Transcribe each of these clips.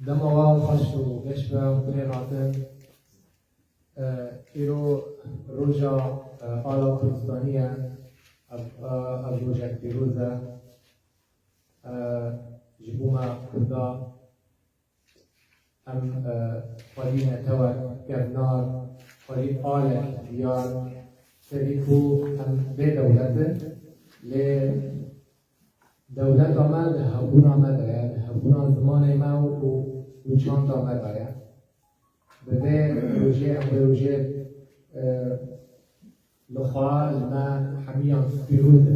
دماغ خشت و گشت و خیراتن ایرو روژا آلا کردستانیه از روژا پیروزه جبوما کردا ام خالی نتوى كرنار خالی آل اختیار تريكو ام بي دولته لدولت آمد هبون آمد آید هبون زمان ما و چاند آمد آید بده روژه ام روژه لخواه لما حمیان پیروز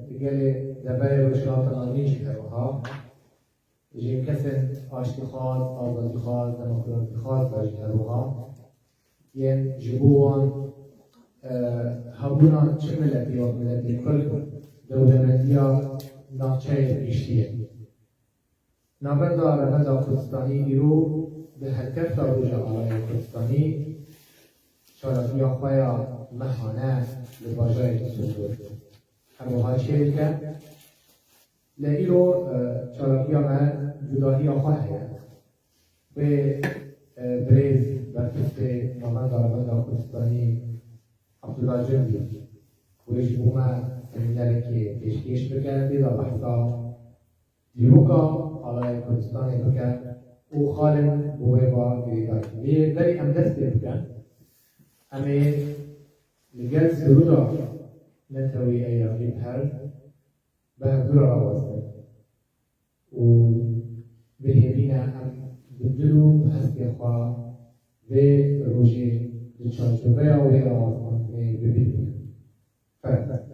دیگه دبر روشات آنیش کروها جه کسن آشتی خواهد، آزادی خواهد، دموکراسی خواهد باید کروها ین جبوان هبونا چه ملتی و ملتی کل دولمتی ها ناچه اشتیه نابردا رمضا کردستانی ایرو به حرکت تا روژا آلای کردستانی شارفی آخواه مهانه لباجای سوزور هروها چه کرد لئیرو شارفی آمد جداهی آخواه هید و بریز برکست نامن رمضا کردستانی عبدالله جنبی ویش بوما سمینره که پیشکش بکرد و بحثا دیروکا آلای کردستانی بکرد او خالن بوه با گریدار وی داری هم دست بکن اما لگل سرودا نتوی ایاقی پر به دور آوازده و بهبینه هم بدلو هستی خواه و روژه لچانجوه و آوازمان ببینه فرد از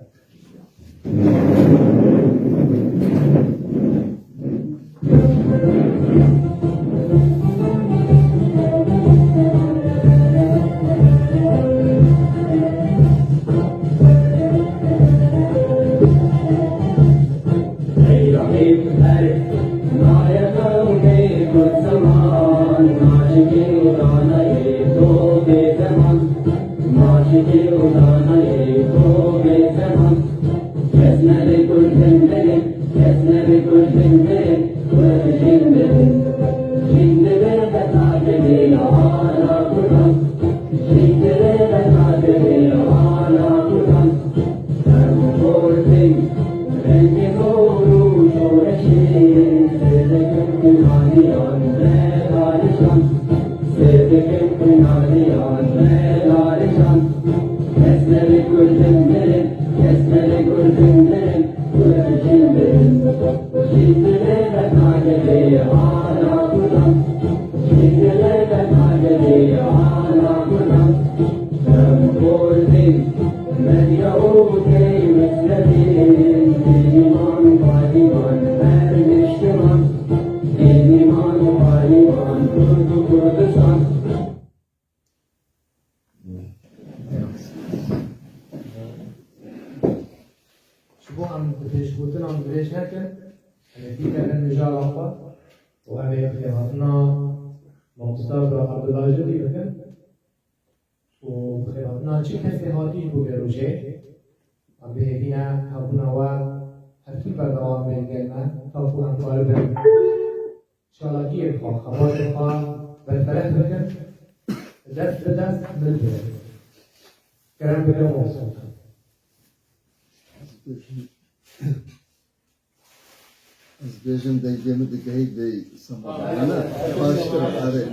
بیشتر دیگه دی سامانه نه باشتر آره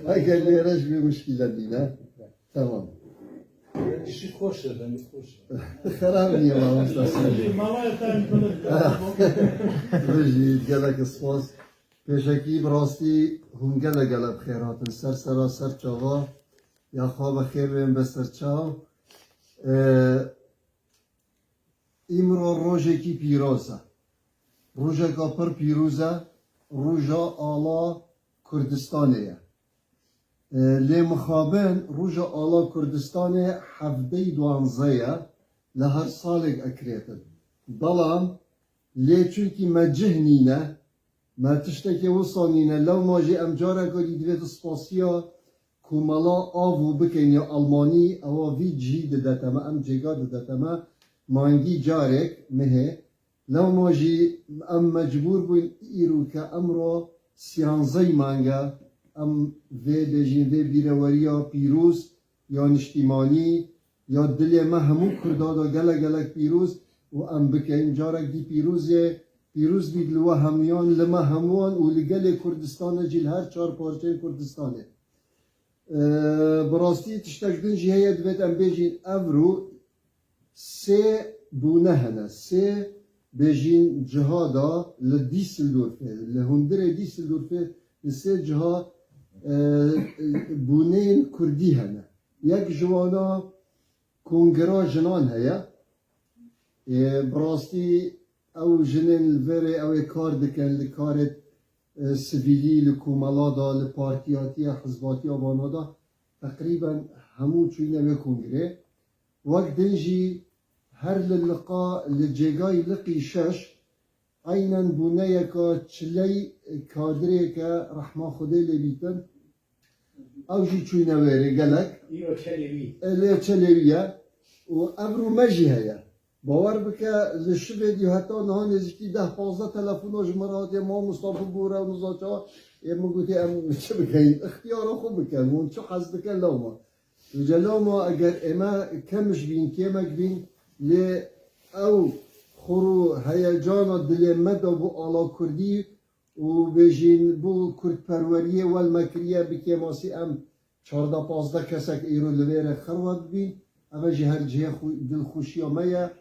اگر لیرش بی مشکل دینا تمام işi hoş edin, hoş. خراب نیه ما مستثمری رجید گلک سپاس پیشکی براستی هنگل گلب خیراتن سر چاوا یا خواب خیر بیم بسر چاو ایمرو روژه کی پیروزه روژه کا پر پیروزه روژه آلا کردستانیه لی مخابن روژه آلا کردستانه حفده دوانزه لهر سالک اکریتن بلام لی چونکی مجهنینه ما تشتکی وصانینه لو ماجی امجاره کردی دوید سپاسیا کوملا آوو بکن یا آلمانی او وی جی دتما ام جگا دتما مانگی جارک مه لو ماجی ام مجبور بوین ایرو که امرو سیانزی مانگا ام وی بجین وی بیروریا پیروز یا نشتیمانی یا دل ما همون کردادا گلک پیروز و ام بکن جارک دی پیروز بید لوا همیان لما هموان و لگل کردستان جیل هر چار پارچه کردستانه براستی تشتک دنجی هیا دوید ام بجین افرو سه بونه هنه سه بجین جهادا لدیسلدورفه لهندر دیسلدورفه سه جها بونین کردی هنه یک جوانا کنگرا جنان هیا براستی او جنین الوره او کار دکن لکارت سویلی لکومالادا لپارتیاتی حزباتی آبانادا تقریبا همو چوینه به کنگره وقت دنجی هر للقا لجيغاي لقي شش عينا بنيكا تشلي كادريكا رحمة خدي لبيتن او جي تشوينا ويري قالك ايوه تشلوي اللي تشليوية وامرو مجي هيا باور بك للشبه دي حتى نهان نزكي 10-15 تلفون جمرات يا ما مصطفى بورا ونزاچا يا مقوتي ام چه بكين اختيارا خوب بكن وان شو حز بكن لوما وجلوما اگر اما كمش بين كيمك بين ل او خورو هیجان دل مدا بو آلا کردی و بجین بو کرد پروریه و المکریه بکی ماسی ام 14-15 کسک ایرو لویر خرواد بین اما جه هر جه دل خوشی آمیا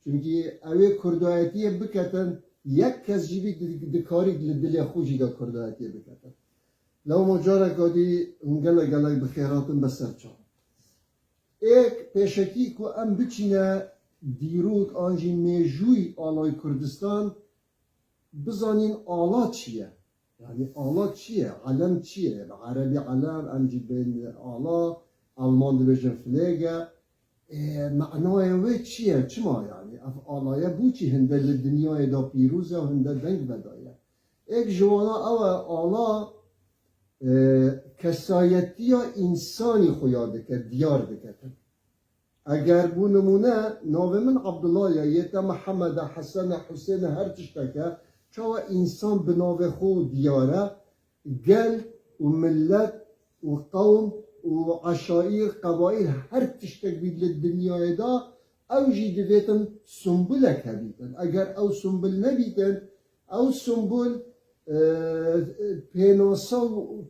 چونکی اوی کردایتیه بکتن یک کس جیبی دکاری دل خوشی دا کردایتیه بکتن لو مجارک آدی هنگل گلک بخیراتن بسر چان ایک پیشکی که ام بچینه دیروک آنجی میجوی آلای کردستان بزنین آلا چیه یعنی آلا چیه علم چیه عربی علم امجی بین آلا آلمان دویژن فلیگه معنای وی چیه چما یعنی اف آلایه بو چی هنده لدنیای دا پیروزه و هنده دنگ بدایه ایک جوانا او آلا کسایتی انسانی خویاده که دیار بکتن اگر بو نمونه ناو من عبدالله یتا محمد حسن حسین هر تشتکه چاو انسان به ناو خود دیاره گل و ملت و قوم و عشائر قبائل هر تشتک بید لدنیای دا او جی دویتن سنبولک هبیتن اگر او سنبول نبیتن او سنبول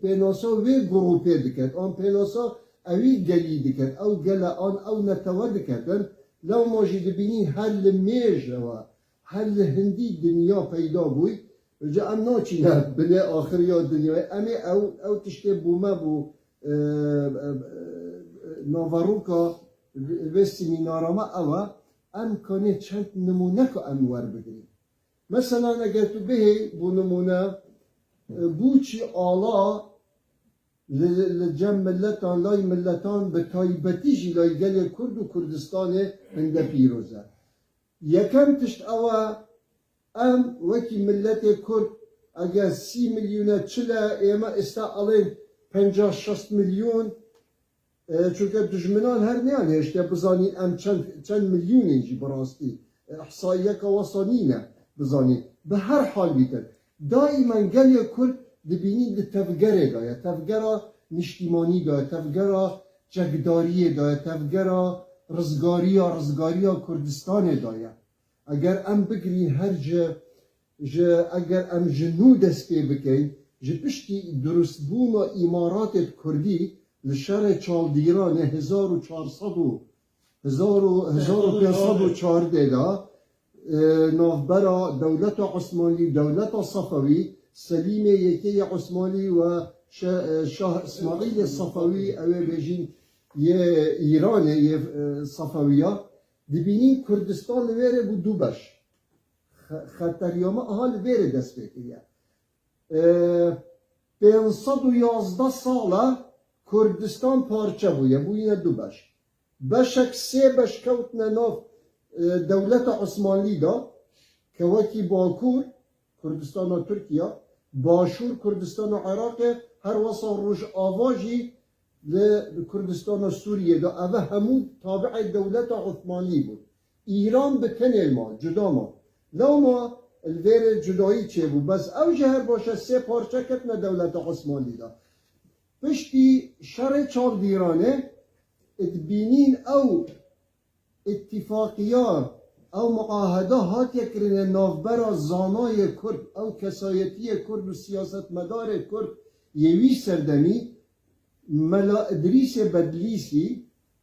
پیناسا وی گروپه دکت آن پیناسا اوی گلی دکت او گلا آن او نتوه دکتن لو ماجی دبینی هر میج و هر هندی دنیا پیدا بوی جا ام ناچی نه بله آخری دنیا امی او تشتی بومه بو ناوروکا و سمینارما اوه ام کنه چند نمونه که ام ور بگیریم مثلا اگر تو بهی بو نمونه بو چی آلا لجم ملتان لای ملتان به تایبتی جلای گل کرد و کردستان هنده پیروزه یکم تشت اوه ام وکی ملت کرد اگر 30 میلیونه چله ایما استا الین 50-60 میلیون چونکه دجمنان هر نیان هشته بزانی ام چند میلیون اینجی براستی احصاییه که وصانینه بزانی به هر حال بیتر دائما گل کرد دبینی ده تفگره دایه تفگره نشتیمانی دایه تفگره جگداری دایه تفگره رزگاری کردستان دایه اگر ام بگرین هر جه اگر ام جنو دست پی بکن جه پشتی درست بوم امارات کردی لشر چالدیران 1514 دا نوبرا دولت عثمانی دولت صفوی سلیم یکی عثمانی و شاه اسماعیل صفوی اوه بجین یه ایران یه صفویه دبینین کردستان ویره بو دو بش خطریامه احال ویره دست بکریه 511 ساله کردستان پارچه بویه بویه دو بش بشک سه بش کوتنه ناف دولت عثمانی دا که وکی باکور کردستان و ترکیه باشور کردستان و عراق هر وصا روش آواجی لکردستان و سوریه دا اوه همون تابع دولت عثمانی بود ایران بکنه ما جدا ما لو ما الویر جدایی چه بود بس او جهر باشه سه پارچه کتن دولت عثمانی دا پشتی شر چال دیرانه اتبینین او اتفاقیات او معاهده هات یکرین نافبر زانای کرد او کسایتی کرد و سیاست مدار کرد یوی سردمی ملا ادریس بدلیسی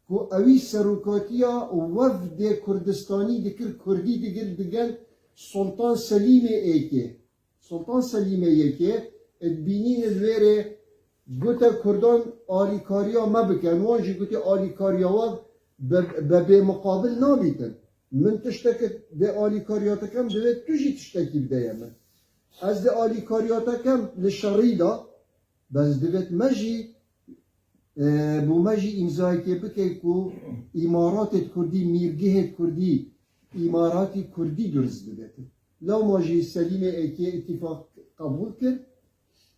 که اوی سروکاتیا وفد کردستانی دکر کردی دگل سلطان سلیم ایکه سلطان سلیم ایکه ادبینین الویره گوتا کردان آلیکاریا مبکن وانجی گوتی آلیکاریا واد به مقابل نابیتن من تشتكت ده آلیکاریاتکم دوید توجی تشتکی بدهیم از ده آلیکاریاتکم لشریدا بس دوید مجی بو مجی امضای که بکی که امارات کردی میرگه کردی امارات کردی درست دوید لو ماجی سلیم ایکی اتفاق قبول کرد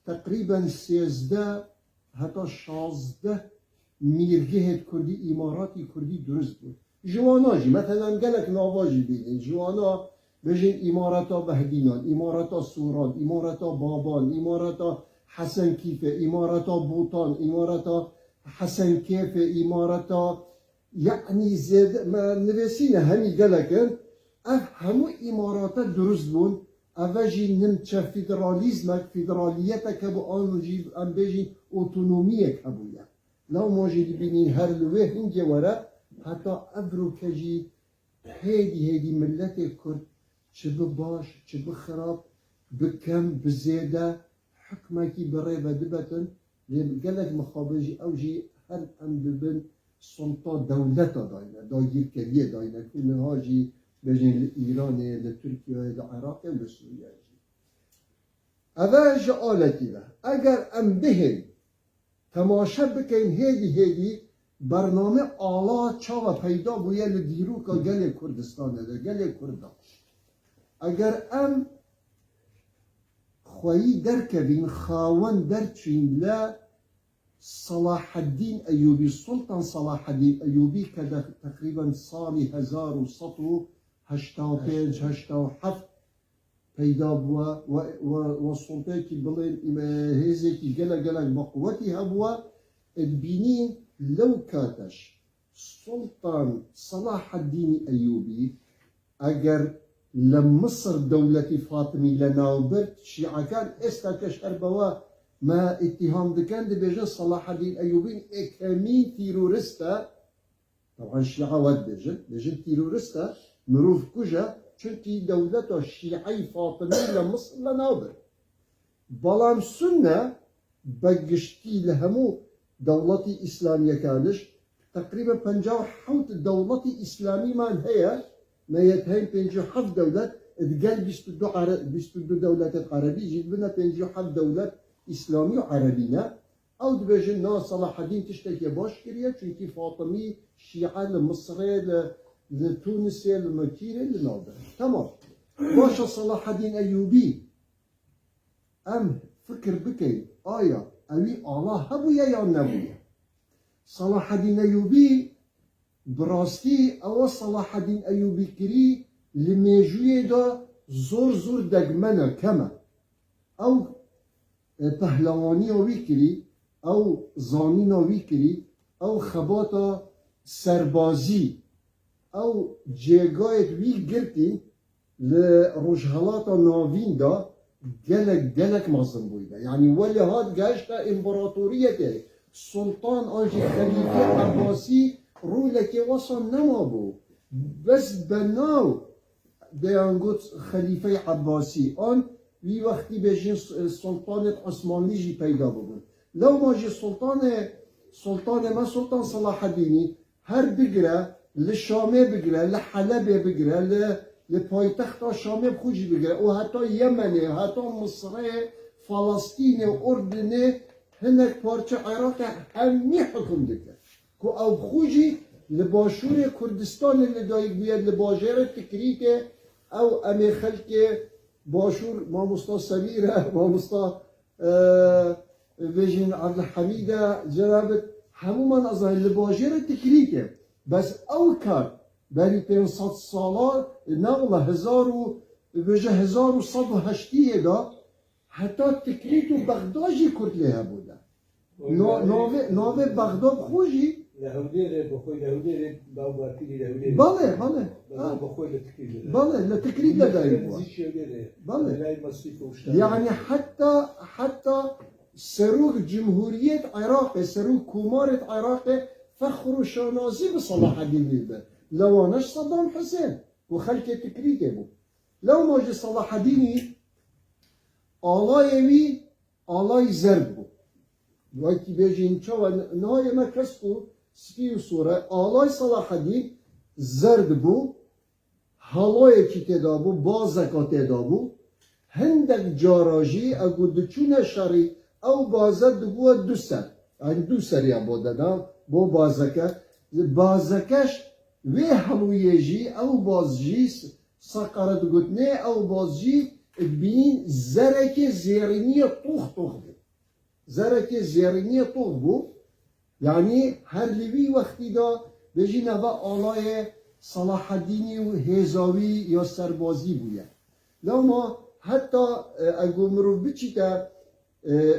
تقریبا 13 حتی 16 میرگه کردی امارات کردی درست بود جوانا جی مثلا گلک نواجی بیدین جوانا بجین امارتا بهدینان امارتا سوران امارتا بابان امارتا حسن کیفه امارتا بوطان امارتا حسن کیفه امارتا یعنی زید ما نویسینه همی گلکن همو اماراتا درست بون اوجی نمچه فدرالیزمک فدرالیتک بو آنجی ام بجین اوتونومیک هبویا لو ماجی بینین هر لوه هنگی وره حتی ابرو کجی هیدی ملت کرد چه باش چه خراب بکم بزیده حکمه کی برای و دبتن گلک مخابجی اوجی هر ام ببن سلطه دولتا داینه دایر کلیه داینه که منها جی بجین ایران لترکیه لعراق لسوریه جی اوه آلتی ده اگر ام بهن تماشا بکن هیدی برنامه آلا چاو پیدا بویه لدیرو که گل کردستان ده گل کردان اگر ام خواهی درکبین خاون درچین لا صلاح الدین ایوبی سلطان صلاح الدین ایوبی که تقریبا سالی 1185-87 پیدا بوا و سلطه کی بلین هزه کی گلا بقوتی هبوا البینین لو كاتش سلطان صلاح الدين أيوبي أجر لمصر دولة فاطمي لناوبرت شيعة كان استكش أربوا ما اتهام دكان دي بيجن صلاح الدين أيوبي إكامين تيرورستا طبعا الشيعة ود بيجن تيرورستا مروف كوجا چونكي دولة الشيعي فاطمي لمصر لناوبرت بلام سنة بقشتي لهمو دولتي إسلامية كانش تقريبا 57 دولتي إسلامي من هي ما يتهين 57 دولة تقال 22 دولة عربية جيد بنا 57 دولة إسلامي عربية أو دبجن نا صلاح الدين تشتكي باش كريا چونكي فاطمي شيعة لمصرية لتونسية لمكيرة لنادر تمام باشا صلاح الدين أيوبي أم فكر بكي آية اوی الله هبویا یا نبویا صلاح الدین ایوبی براستی او صلاح الدین ایوبی کری لمیجوی دا زور دگمنه کمه او پهلوانی اوی کری او زانین اوی کری او خباتا سربازی او جیگایت وی گرتی لرجهلاتا ناوین دا جلك مصر بويدا يعني ولا هاد جاشتا امبراطوريته سلطان انجي خليفه عباسي رولك وصل نمابو بس بناو بيانغوت خليفه عباسي ان وی وقتی بجین سلطان عثمانی جی پیدا بودن لو ما جی سلطان صلاح الدینی هر بگره لشامه بگره لحلبه بگره لپایتخت شامه بخوجی بگره و حتی یمنه حتی مصره فلسطین اردنه هنک پارچه عراق همی حکم دکه که او بخوجی لباشور کردستان لدایک بیاد لباجره تکریکه او امی خلق باشور ما مستا سمیره ما مستا ویژن عبدالحمیده جنابت همو من از لباجره تکریکه بس او کار بری 500 سالا نه والله 1180 دا حتی تکریت و بغداجی کرد لیه بوده ناوه بغداد خوشی لهودي ره بخوي لهودي ره باوبارتي لهودي بله بله بخوي لتكيل بله لتکریت دایی بود زيش يودي بله. لا مصيف وشتا يعني حتى سروق جمهورية عراق سروق كومارة عراق فخر شانازي بصلاح الدين بيبه لو نش صدام حسين وخلك تكريته بو لو ما جي صلاح الدين آلاي وي آلاي زرد بو وقتی بيجين چاوا نهاية ما كسبو سبيو صورة آلاي صلاح الدين زرد بو هلاي كي تدابو بازكا تدابو هندك جاراجي اگو دچونه شری او بازه دبوه دو سر يعني دو سر يا بودنا بو بازكش وي حلوية جي او بازجي سقرت قتني او بازجي بين زرك زيرينية طوخ بو زرك زيرينية طوخ بو يعني هر لوي وقتی دا بجي نوا آلاي صلاح الديني و هزاوي يا سربازي بويا لما حتى اگه مروف بچیتا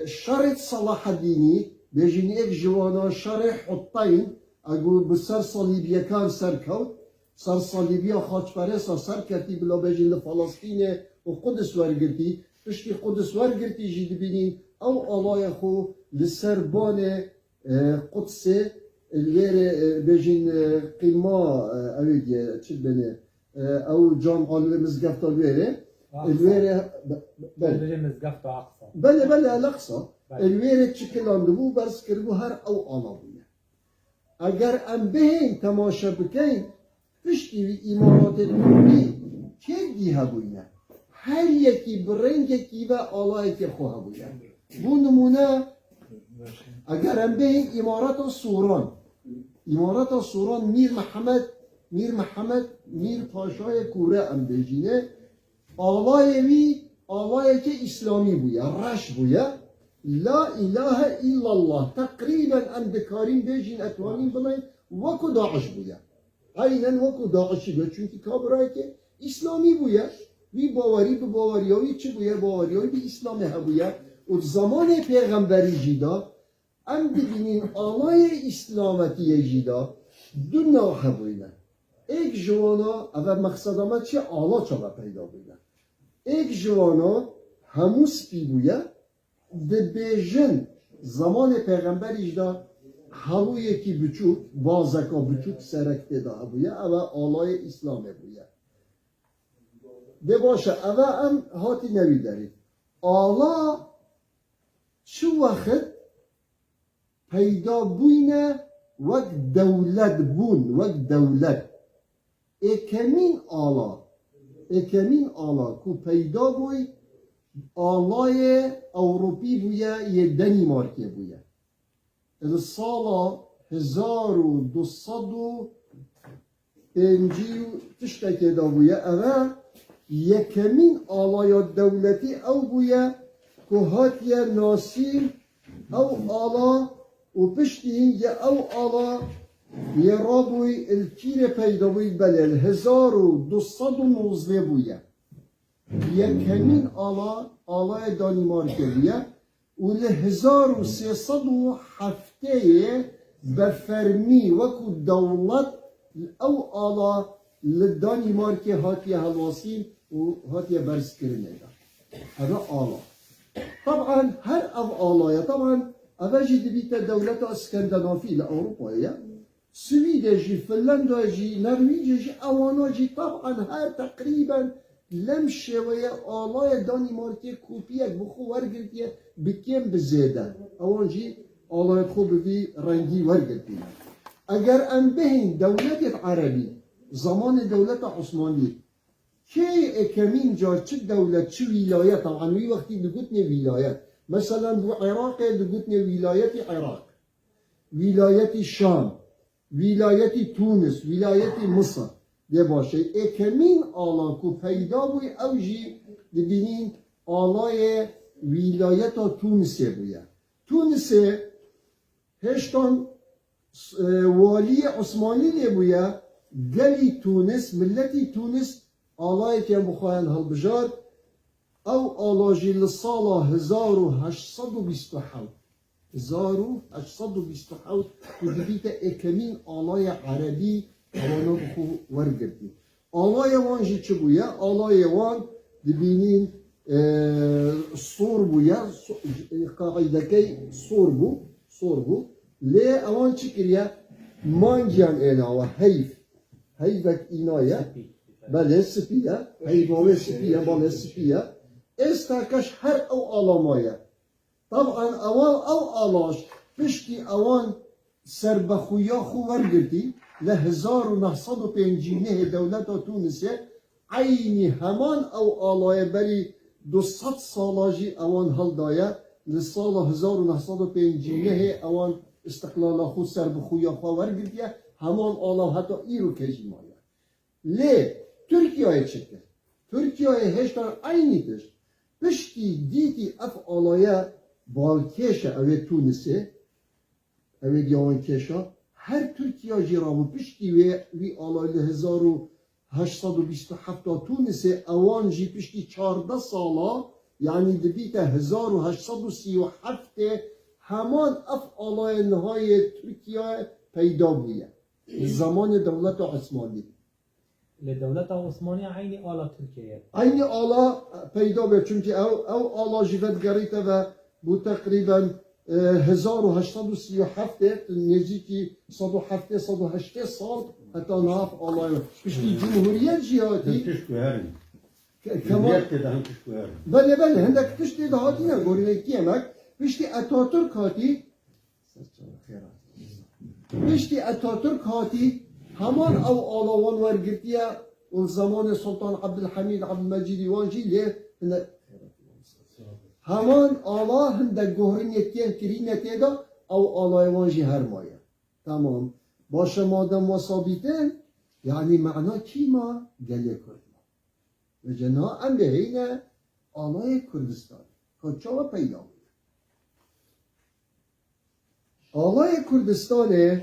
شرط صلاح الدینی بجین ایک جوانا شرط حطین اگه بسر صلیبیه کان سر کود سر صلیبیه خاچپرسا سر کتی بلا بجین لفلسطین و قدس ورگرتی پشتی قدس ورگرتی جید بینین او آلای خو لسر بان قدس الویر بجین قیما اویدیه چید بینه او جامعه مزگفت الویره الويرة بله مزقفت أقصى بله الأقصى الويرة تشكلان دبو برس كربو هر أو آلابوية اگر ام بهين تماشا بكين پشتی إمارات الكردي كي دي هبوية هر يكي برنگ يكي و آلا يكي خو هبوية بو نمونه اگر ام بهين إمارات الصوران مير محمد مير پاشای کوره ام بجينه آلای که اسلامی بویا رش بویا لا اله الا الله تقریبا اندکارین بیجین اتوانین بلین وکو داعش بویا عینا وکو داعشی بویا چونکی کابرای که اسلامی بویا وی باوری به باوریاوی چه بویا باوریاوی به اسلام هبویا و زمان پیغمبری جیدا ام ببینین آلای اسلامتی جیدا دو نوع هبوینا ایک جوانا اول مقصد آمد چه آلا چرا پیدا بوینا ایک جوانا همو سپی بویا ده بیجن زمان پیغمبر اجدا همو یکی بچوک بازکا بچوک سرکته دا بویا اول آلای اسلام بویا ده باشه اول هم هاتی نوی دارید آلا چو وقت پیدا بوینه وک دولت بون وک دولت اکمین آلا کو پیدا بوی آلای اوروپی بویا یه دنیمارکه بویا از سالا 1250 تشتکه دا بویا اول یکمین آلای دولتی او بویا که هاتیه ناسیم او آلا و پشتین یه او آلا یه رابوی الکیر پیدا بوی بله 1219 بویا یکمین آلای دانیمارک بویا و 1307 بفرمی وکو دولت او آلا لدانیمارک هاتیه هلواسیم و هاتیه برس کرنه دا هذا آلا طبعا هر او آلایا طبعا اوجی دبیت دولت اسکندنافی لأوروپا سويدة جي فنلندا جي نرويج جي اوانا جي طبعا هر تقريبا لم شوية آلاء دانماركي كوبيك بخو ورقلتية بكم بزيادة اوان جي آلاء خو ببي رنگي ورقلتية اگر ام بهين دولت عربي زمان دولت عثماني كي اكمين جا چه دولت چه ولاية طبعا وي وقتي دقوتني ولاية مثلا بو عراق دقوتني ولاية عراق ولاية الشام ولایت تونس ولایت مصر ده باشه اکمین آلا کو پیدا بوی اوجی ببینین آلای ولایت تونس بویا تونس هشتان والی عثمانی بویا قلي تونس ملتي تونس آلای که بخواهن هالبجار او آلاجی لسالا 1827 1827 که دیگه اکمین آلای عربی اوانا بخو ورگردی آلای وان جی چه بویا؟ آلای وان دبینین صور بویا قاعده که صور بو لی اوان چی کریا؟ مانجیان اینا و هیفک اینایه بله سپیه حیوان سپیه بله سپیه استاکش هر او آلامایه طبعا او آلاش پشتی اوان سربخویا خو ورگردی ل 1905 دولت تونسیه عینی همان او آلای بری 200 سالاجی اوان هل دایه لسال 1905 اوان استقلال خو سربخویا خو ورگردیه همان آلا حتی ایرو کجی مایه لی ترکیه چکه ترکیه هشتر عینی داشت پشتی دیتی اف آلایه بالکشه اوه تونسه اوه دیوان کشه هر ترکیه جرامو پشتی وی آلایه 1827 تونسه اوان جی پشتی 14 سالا یعنی دبیت 1837 همان اف آلایه نهای ترکیه پیدا بوده زمان دولت عثمانی لدولت عثمانی عین آلا ترکیه عین آلا پیدا به چونکه او آلا جیفت گریته و بو تقریبا 1837 نزدیکی 107 سال حتی ناف آلا پشتی جمهوریت جهادی بله هندک پشتی دهاتی نه گوری کیمک پشتی اتاتورک هاتی همان او آلاوان ورگرتیه اون زمان سلطان عبدالحمید عبدالمجید وانجی لی همان آلا هنده گوهرینیتین کرینیتی دا او آلای وانجی هر مایه تمام باشه مادم وصابیتن یعنی معنا کیما گلی کردما و جنا ام بهینه آلای کردستان کجا پیدا بود آلای کردستانه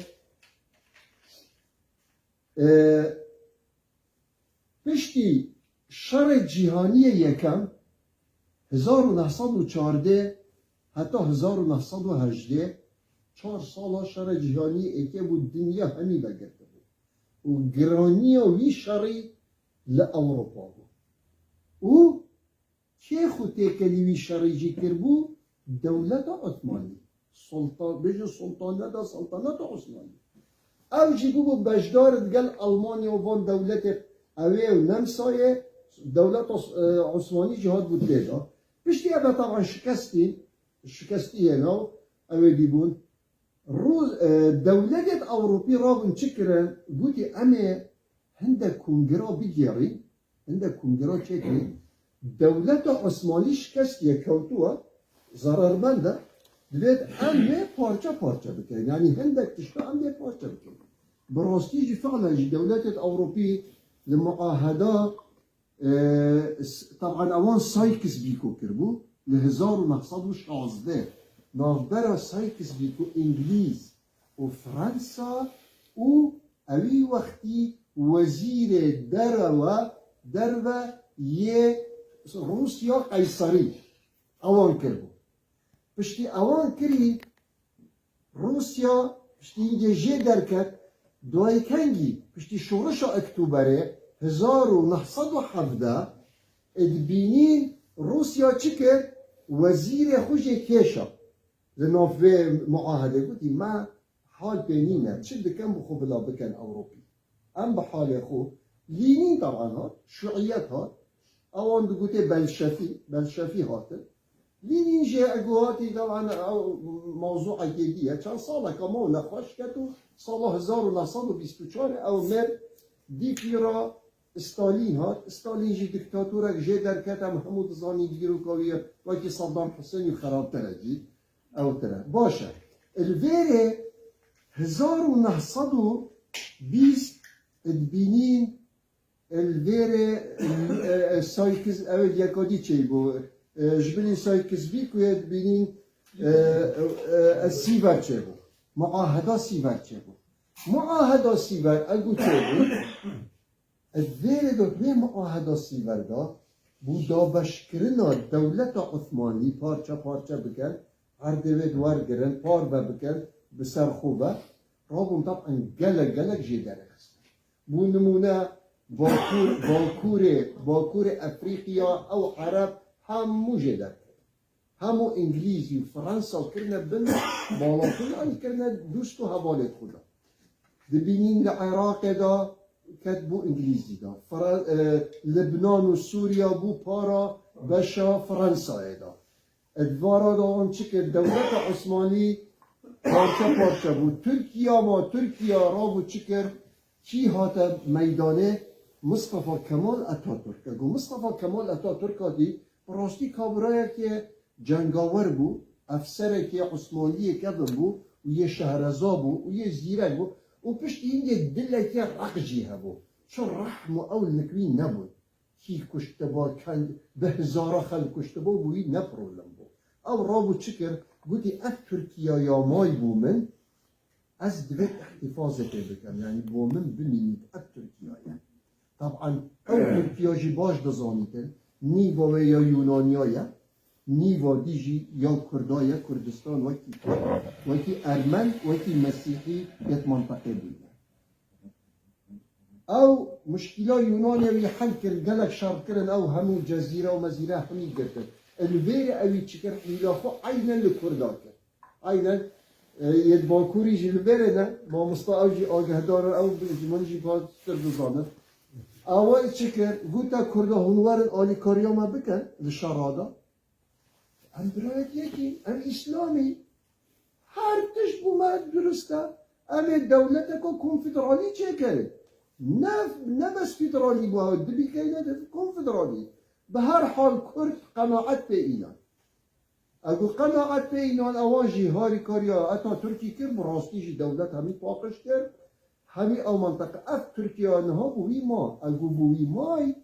پشتی شر جهانی یکم 1914 حتی 1918 4 سال شر جهانی اکی بود دنیا همی بگرده بود و گرانی وی شری لأوروپا بود و چه خود تکلی وی شری جی کر بود دولت عثمانی سلطنت عثمانی او جی بو بجدارت گل المانیا و وان دولت اوه و نمسایه دولت عثمانی جهاد بود دیدا پشتی اوه طبعا شکستی هنو اوه دی بون دولت اوروپی را بون چکرن بودی امه هنده کنگرا بگیری هنده کنگرا چکری دولت عثمانی شکستیه کوتوه ضررمنده دوید امه پارچه بکن یعنی هنده تشتا امه پارچه بکن براستی جی فعلا جی دولت اوروپی لمعاهده طبعا اوان سايكس بيكو كربو ل 1916 نافبرا سايكس بيكو انجليز وفرنسا و اوي وقتي وزير دروا يه روسيا قيصري اوان كربو پشتی اوان کری روسیا پشتی اینجا جه درکت دوای کنگی پشتی شورش اکتوبره 1917 ادبینین روسیا چی کرد وزیر خوش کشا لنافه معاهده گوتی ما حال بینینه چه دکن بخو بلا بکن اوروپی ام بحال خو لینین طبعا هات شعیت هات اوان دو گوتی بلشفی هاته لینین جه اگوهاتی طبعا موضوع جدیه چند ساله کما نخوش کتو سال 1924 او مر دیپیرا استالین هات استالین جی دکتاتورک جه درکت محمود زانی دیگرو کاویه وکی صدام حسینی خراب ترجی او تره باشه الویره 1920 ادبینین الویره سایکز او یکادی چی بو جبلين سايكس بيكو يدبينين سيفر تشيبو معاهدة سيفر تشيبو معاهده سیور اگو چه بود الدیر دو به معاهده سیور دا بودا بشکرنا دولت عثمانی پارچه پارچه بکن عردوید ورگرن پار بکن بسر خوبه رابون طبعا گلک جدره هست بو نمونه باکور افریقیا او عرب همو جدر همو انگلیزی و فرانسا کرنه بند بالاتون آنی کرنه دوست و حواله خدا دبینین لعراق دا كتبوا انجليزي دا لبنان وسوريا بو بارا بشا فرنسا دا ادوارا دا اون چك الدولة عثماني پارچه بو تركيا را بو چكر چی هاتا ميدانه مصطفى كمال اتاتورك اگو مصطفى كمال اتاتورك دي براستی کابرای که جنگاور بو افسر که عثمانی کدن بو و یه شهرزا بو و یه زیرک بو و پشت این یه دله که رقجی هبو چون رحم و اول نکوی نبود کی کشته با کند به هزارا خل کشته با بوی نپرولم بو او رابو چکر گوتی اف ترکیه یا مای بو من از دوید احتفاظته بکم یعنی بو من بمینید اف ترکیه یعنی طبعا او ترکیه جی باش دزانیتن نیوا یا یونانیا نیوا دیجی یا کردای کردستان وکی ارمن وکی مسیحی یت منطقه بود او مشکلا یونانیا وی حل کرد گلک شرط کرن او همون جزیره و مزیره همی گرتن الویر اوی چکر میلافو عینا لکردا کرد عینا یت باکوری جی الویره نه با مستا اوجی آگهدار او بجمانی جی باز سردوزانه اول چکر گوتا کردا هنوارن آلی کاریا ما بکن لشارادا ام برایت یکی ام اسلامی هر تش بومد درسته ام دولت که کنفدرالی چه کرد نه بس فدرالی بود دبی که نه کنفدرالی به هر حال کرد قناعت به اینان اگه قناعت به اینان اواجی هاری کاریا اتا ترکی کرد براستیش دولت همی پاکش کرد همی او منطقه اف ترکیه آنها بوی ما اگه بوی مای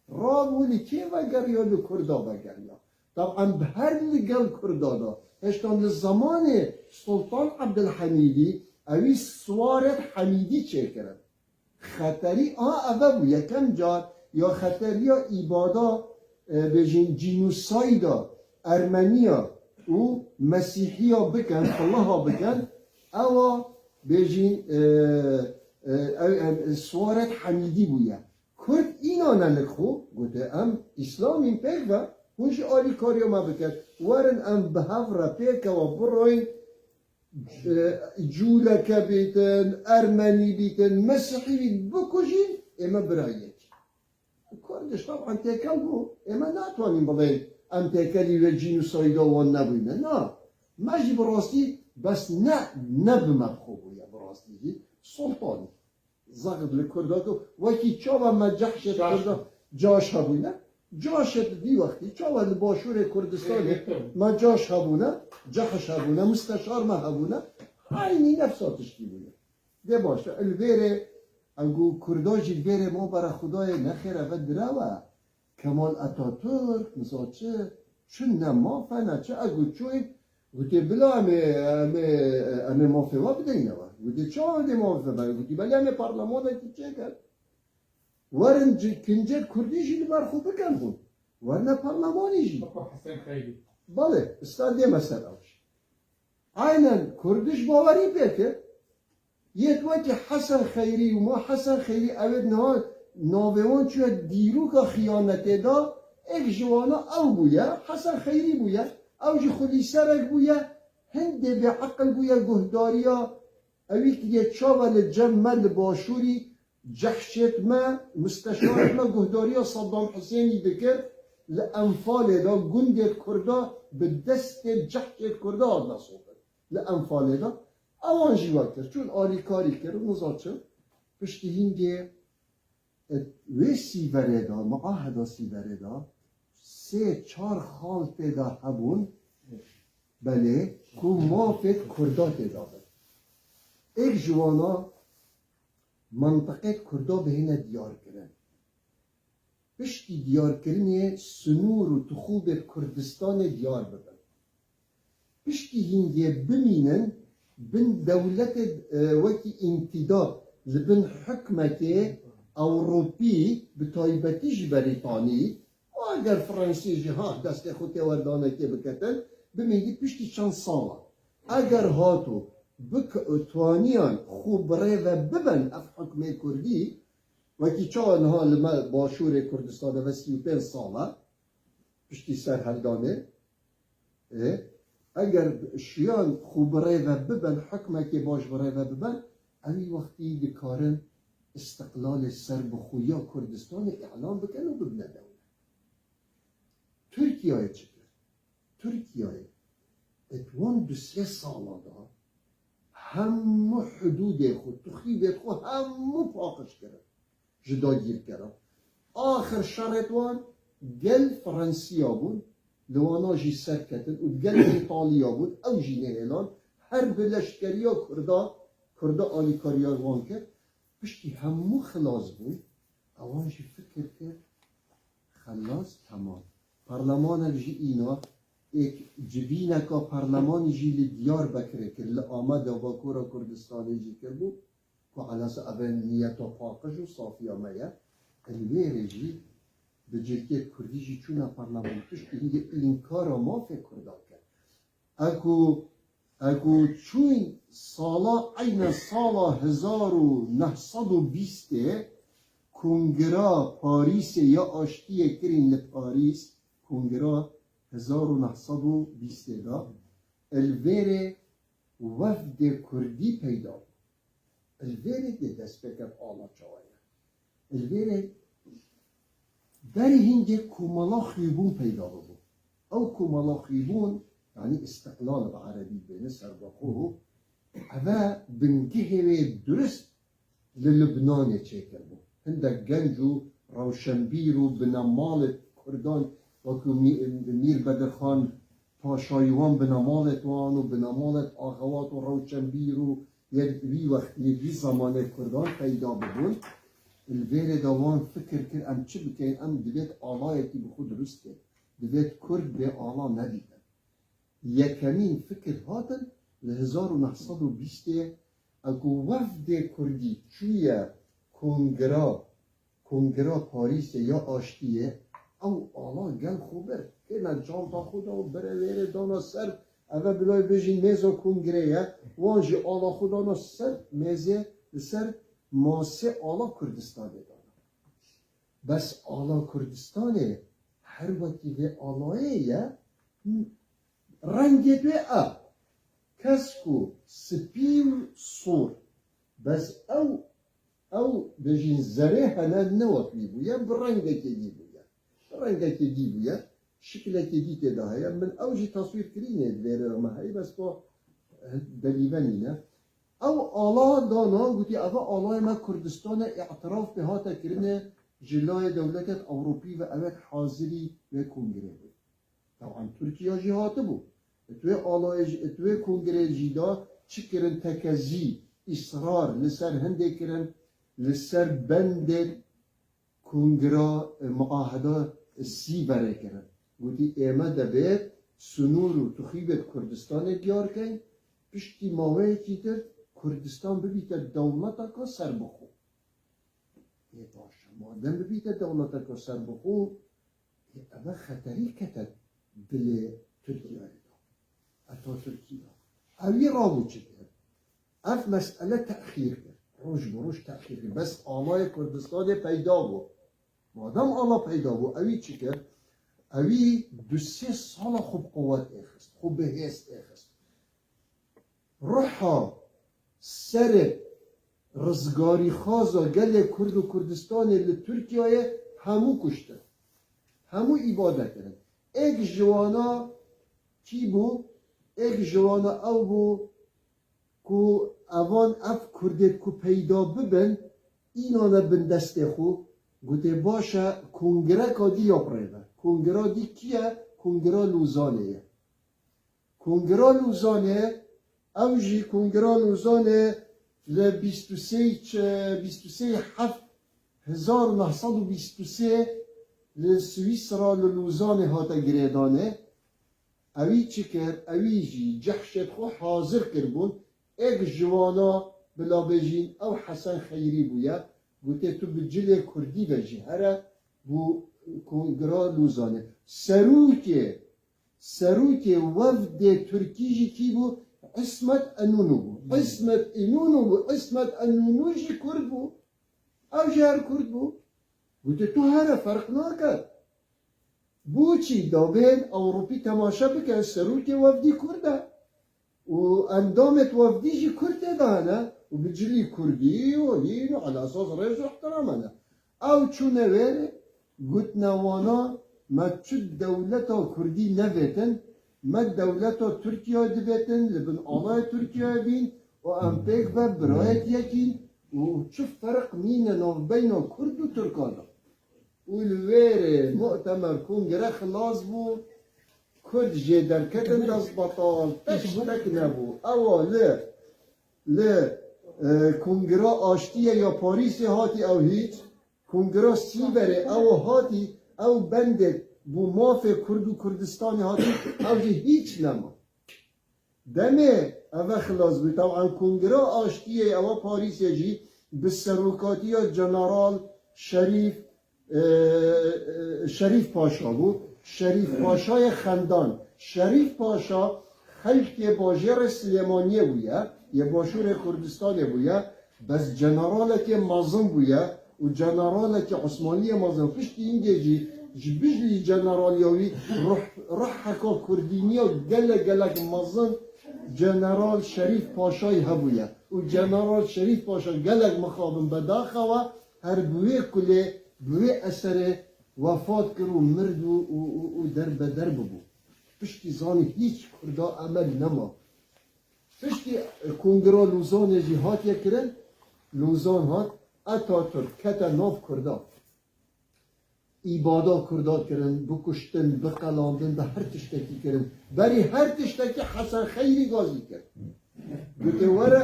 را بولی که وگریا لکردا وگریا طبعا به هر لگل کردادا هشتان لزمان سلطان عبدالحمیدی اوی سوارت حمیدی چه کرد خطری اوه بو یکم جار یا خطری یا ایبادا بجین جینوسایدا ارمنیا و مسیحیا بکن الله بکن او بجین سوارت حمیدی بویا کرد اینا نلخو گوته ام اسلامین پیک و هوش آلی کاریو ما بکرد ورن ام به هفره پیکا و بروین جولکه بیتن ارمنی بیتن مسیحی بیت بکشین اما برایت کردش طبعا تیکل بو اما ناتوانیم بلین ام تیکلی و جینوسایدا و نبوینه نه مجی براستی بس نه بمبخوبو یا براستی سلطانی زغد لکرداتو وکی چاوا مجحشت کرده جاش هبوینه جاشت دی وقتی چاوا باشور کردستان ما جاش هبونه جحش هبونه مستشار ما هبونه عینی نفساتش کی بوده ده باشه الویره اگو کرداج الویره ما برا خدای نخیره و دراوه کمال اتاتورک مثلا چون نما فنا چه اگو چوی گوتی بلا همه موافقه بدهینه گوتی چه همه موافقه گوتی بله همه پارلمان تی چه کرد ورن کنجر کردی جی برخو بکن بود ورنه پارلمانی جی حسن خیلی بله استادی مثلا اوش عینا کردش باوری بکه یک وقت حسن خیری و ما حسن خیری اوید ناوان چوه دیرو که خیانته دا ایک جوانا او بویا حسن خیری بویا او جی خودی سرک بویا هنده به عقل بویا گهداریا اوی که یه چاول جمل باشوری جحشت ما مستشار ما گهداریا صدام حسینی بکر لأنفال دا گندت کردا به دست جحشت کردا آدنا صوبت لأنفال دا اوان جیوان کرد چون آلی کاری کرد نزاد شد پشتی هنگه وی سیوره دا معاهده سیوره دا 3-4 خالت دا هبون بله که مافت کردات دا ایک جوانا منطقه کردا به هنه دیار کرن پشتی دیار کرنه سنور و تخوب کردستان دیار ببن پشتی هنگه بمینن بن دولت وکی انتداب لبن حکمت اوروپی بتایبتیش بریتانی و اگر فرانسی جها دست خود وردانه که بکتن بمیدی پشتی چند ساله اگر هاتو توانیان خوب ره و ببن اف حکم کردی وکی چه آنها لما باشور کردستان و 35 ساله پشتی سر هلدانه اگر شیان خوب ره و ببن حکمه که باش ره و ببن اوی وقتی دکارن استقلال سر بخویا کردستان اعلام بکن و ببنه دولت ترکیه چه کرد؟ ترکیه اتوان 2-3 ساله دا همه حدود خود تخیبت خود همه پاکش کرد جدا گیر کرد آخر شرطوان گل فرانسیا بود لوانا جی سر کتن و گل ایتالیا بود او جی نهلان هر بلشکریا کرده آلیکاریا وان کرد پشتی همو خلاص بود اوان جی فکر کرد خلاص تمام پارلمان جی اینا ایک جبینه که پارلمان جی دیار بکره کرد لآمد و باکورا کردستانی جی کرد بود که علاس اول نیت و پاکش و صافی آمایه الویره جی به جلکه کردی جی چونه پارلمان پشتی این کار ما فکر کرده کرد اگو چون سالا این سالا 1920 کنگرا پاریس یا آشتی کرین لپاریس کنگرا 1920 دا الویره وفد کردی پیدا الویره ده دست بکر آلا چوایا الویره در هنگه کومالا خیبون پیدا بود او کومالا خیبون یعنی استقلال بعربی بین سربخوه و بنگه درست للبنان چکر بود هنده گنجو روشنبیرو بنمال کردان وکو میر بدرخان پاشایوان بنمالت وان و بنمالت آخوات و روشنبیرو یه وقت یه زمان کردان پیدا بودن الویره دوان فکر کرد ام چه بکنیم ام دوید آلایتی به خود درست کرد دوید کرد به آلا ندیدن یکمین فکر هاتن ل 1920 اگو وفد کردی چوی کنگرا پاریس یا آشتیه او آلا گل خوبر که نجام تا خدا و بره ویره دانا سر اول بلای بجین میزا کنگره وانجی آلا خدا نا سر میزه سر ماسه آلا کردستانه دانا بس آلا کردستانه هر وقتی به آلایه رنگی دوی کسکو سپیو سور بس او بجین زره هنه نوکلی بویا برنگه که دی بویا برنگه که دی بویا شکله که دی تدا هیا من اوجی تصویر کرینه دویره ما هی بس با دلیونی نه او آلا دانا گوتی اوه آلای ما کردستان اعتراف به هاتا کرنه جلای دولت اوروپی و اوه حاضری و کنگره بود طبعا ترکیه جی هاته بود توی کنگره جیدا چی کرن تکزی اصرار لسر هنده کرن لسر بند کنگره معاهده سی بره کرن گوتی ایمه دبید سنور و تخیبت کردستان دیار کن پشتی ماوه چیتر کردستان ببیت دولتا که سر بخو ای باشه مادم ببیت دولتا که سر بخو اما خطری کتد دل ترکیه اتا ترکیه اوی رابو چه کرد اف مسئله تأخیر کرد روش بروش تأخیر کرد بس آلای کردستان پیدا بود مادم آلا پیدا بود اوی چه کرد اوی 2-3 سال خوب قوت اخست خوب بهست اخست روحا سر رزگاری خوازا گل کرد و کردستان لترکیه همو کشتن همو عبادت کرد ایک جوانا کی بود؟ ایک جوانا او بود که اوان اف کردت که پیدا ببن اینانا بن دست خو گوته باشه کنگره که دی یاپریده کنگره دی کیه؟ کنگره لوزانه کنگره لوزانه او جی کنگره لوزانه ل 23/7/1923 لسویسرا لوزانه هاتا گریدانه اوی چی کرد؟ اوی جی جحشت خو حاضر کربون ایک جوانا بلا بجین او حسن خیری بویا گوته تو بجلی کردی بجی هره بو کنگرا لوزانه سروک وفد ترکیجی کی بو عصمت انونو بو عصمت انونو جی کرد بو او جهر کرد بو گوته تو هره فرق ناکد بوچی دابین اوروپی تماشا بکن سروک وفدی کرده و اندامت وفدی جی کرده دانه و بجلی کردی و هین و على اساس رئیس و احترامانه او چونه ویره گوت نوانا ما چو دولتا کردی نویتن ما دولتا ترکیه دبیتن لبن آلای ترکیه بین و ام پیک و برایت یکین و چو فرق مینه نو بین کرد و ترکانا والويري مؤتمر كونغرا خلاص بو كرد جي دركتن داس بطال تشتك نبو اوا لا كونغرا آشتية يا باريس هاتي او هيت كونغرا سيبري او هاتي او بندك بو مافي كرد و كردستان هاتي او جي هيت نما دمي اوه خلاص بو طبعا كونغرا آشتية او باريس جي بالسروكاتية جنرال شریف پاشا بود شریف پاشای خندان شریف پاشا خلق باجر سلیمانیه بویا یه باشور کردستان بویا بس جنرال که مازن بویا و جنرال که عثمانی مازن پشتی اینگه جی بجلی جنرالیوی روح حکا کردینی و گلک مازن جنرال شریف پاشای هبویا و جنرال شریف پاشا گلک مخابن بداخوا هر بوی کلی بوی اثر وفات کرد و مرد و در ببو پشتی زانی هیچ کردا عمل نما پشتی کنگرا لوزان جی هات یکرن لوزان هات اتا ترکت ناف کردا ایبادا کردا کرن بکشتن بقلاندن به هر تشتکی کرن بری هر تشتکی حسن خیری گازی کرد گوته وره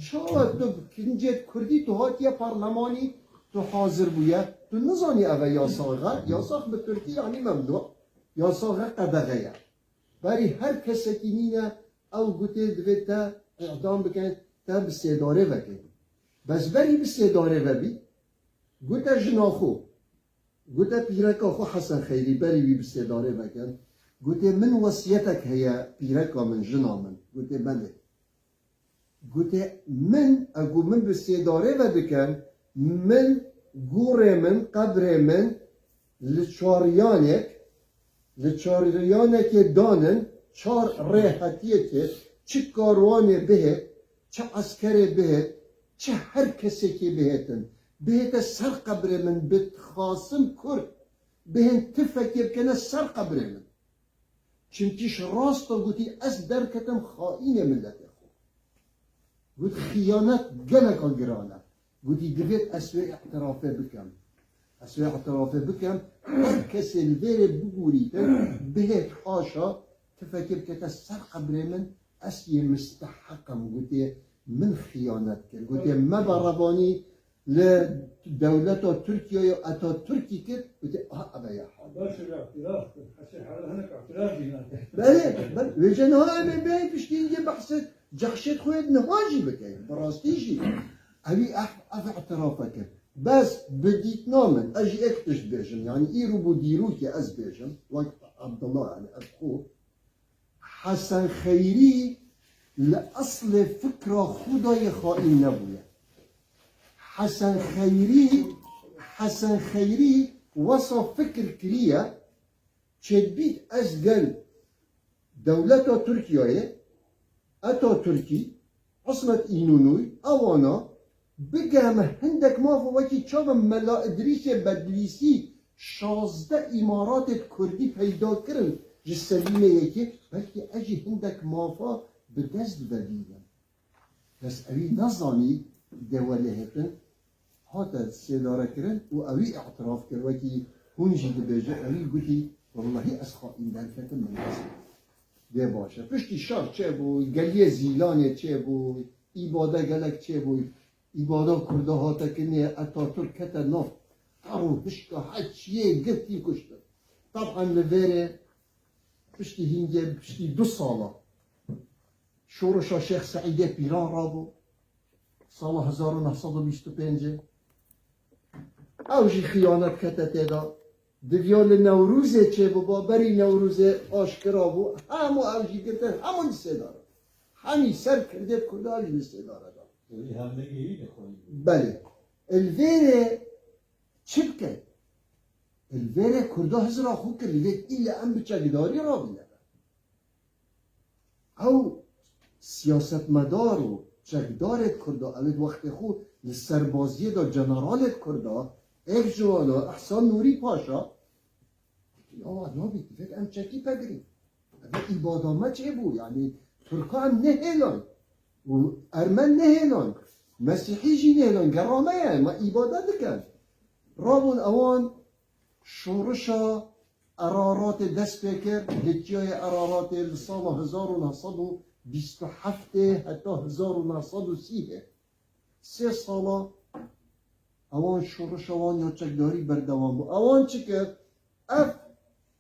چاوه تو کنجت کردی تو هات یه پارلمانی تو حاضر بویا تو نزانی اوه یاساق به ترکی یعنی ممنوع یاساق قدغه بری هر کسی که نینه او گوته دوید تا اعدام بکن تا بسیداره وکن بس بری بسیداره وبی گوته جناخو گوته پیرکا خو حسن خیری بری بی بسیداره وکن گوته من وصیتک هیا پیرکا من جنا من گوته بله گوته من اگو من بسیداره و بکن من گوره من قبر من لچاریانک دانن چار ریحتیه که چه کاروانه بهت چه عسکره بهت چه هر کسی که بهت سر قبر من بتخاصم کرد بهن تفکر کنه سر قبر من چونکیش راستا گوتی از درکتم خائین ملت خود گوت خیانت گلکا گرانه گوتی دوید اسوه اعترافه بکم هر کسی الویر بگوریتن بهت حاشا تفکر که سر قبر من اسی مستحقم گوتی من خیانت کرد گوتی ما برابانی لدولت ترکیه یا اتا ترکی کرد گوتی ابا یا حال بله و جنها همه باید پشتی اینجا بحث جخشت خوید نهاجی بکنی براستیشی اوی اعترافه کرد بس بديت نامن اجي اكتش بيجم يعني ايرو بوديرو كي از بيجم وقت عبد الله يعني اخوه حسن خيري لاصل فكره خداي خائن نبويا حسن خيري وصف فكر كريا تشبيت ازقل دولته تركيا اتا تركي عصمت اينونوي اوانا بگم هندک ما وکی چاوم ملا ادریس بدلیسی 16 امارات کردی پیدا کرن جسلیمه یکی بلکه اجی هندک مافا به دست بدیدن بس اوی نظامی دوله هتن هاتا سیداره کرن و اوی اعتراف کرد وکی هونجی دبیجه اوی گوتی والله از خائن درکتم من دست ده باشه پشتی شار چه بود گلیه زیلانه چه بود ایباده گلک چه بود ایبادا کرده ها تکنیه اتا ترکت نفت تارو هشکا حچیه گرتی کشته طبعا لبیره پشتی هینگه پشتی 2 ساله شورش شیخ سعید پیران را بو سال 1925 اوجی خیانت کتت دا دیال نوروز چه بو بری نوروز آشکرا بو همو اوجی گرتن همون صداره همین سر کرده کدالی صداره دا بله الویره چی بکن الویره کرده هزرا خو کرده ایلا ام بچگداری را بینه او سیاست مدار و چکدارت کرده اوید وقت خو لسربازی دا جنرالت کرده ایک جوالا احسان نوری پاشا یا نابید فکر ام چکی پگری اوید ایبادامه چه بو یعنی ترکا هم نهیلان و ارمن نهیلان مسیحی جی نهیلان گرامه یه ما ایبادت کن رابون اوان شورشا ارارات دست بکر لجای ارارات سال 1927 حتی 1930 3 سالا اوان شورش اوان یا چکداری بردوام بود اوان چه کرد اف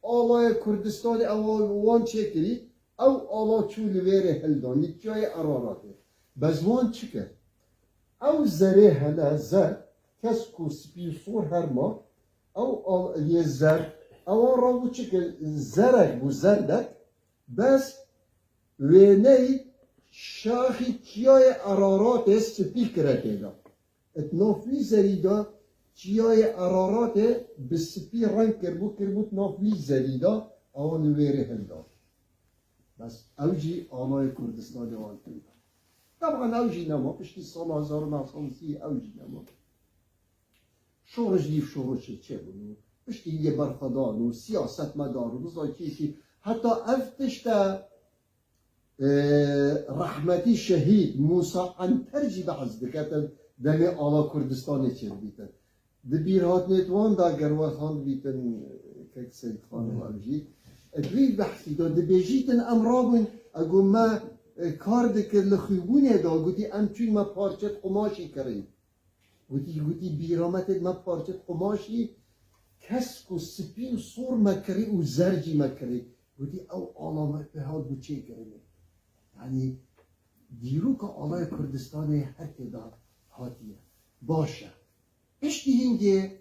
آلای کردستان اوان چه کری او آلا چول ویره هلدان لجای اراراته بزوان چه کرد او زره هلا زر کس کو سپیسور هر ما او یه زر اوان را بو چه کرد زرک بو زردک بس وینه شاخی چیای ارارات سپی کرده دا اتنافلی زریدا چیای ارارات به سپی رنگ کربوت نافلی زریدا آن ویره هلدا بس اوجی آنای کردستان آن کرده طبعا اوجی نما پشتی سال 1930 اوجی نما شورش لیف شورش چه بودو پشتی یه برخدان و سیاست مدار و بزاکی حتی افتشتا رحمتی شهید موسى عنترجی بعض دکتن دمی آلا کردستان چه بیتن دبیر هات نتوان دا گروه خان بیتن که سید خان و اوجی دوی بحثی دا دبیجیتن امرابون اگو ما کار دکر لخیبونه دا گوتی ام چون ما پارچت قماشی کریم گوتی بیرامتت ما پارچت قماشی کس کو سپی و سور مکری و زرجی مکری گوتی او آلامت به ها بو چه کریم یعنی دیرو که آلای کردستان هر دا هاتیه باشه پشتی هنگه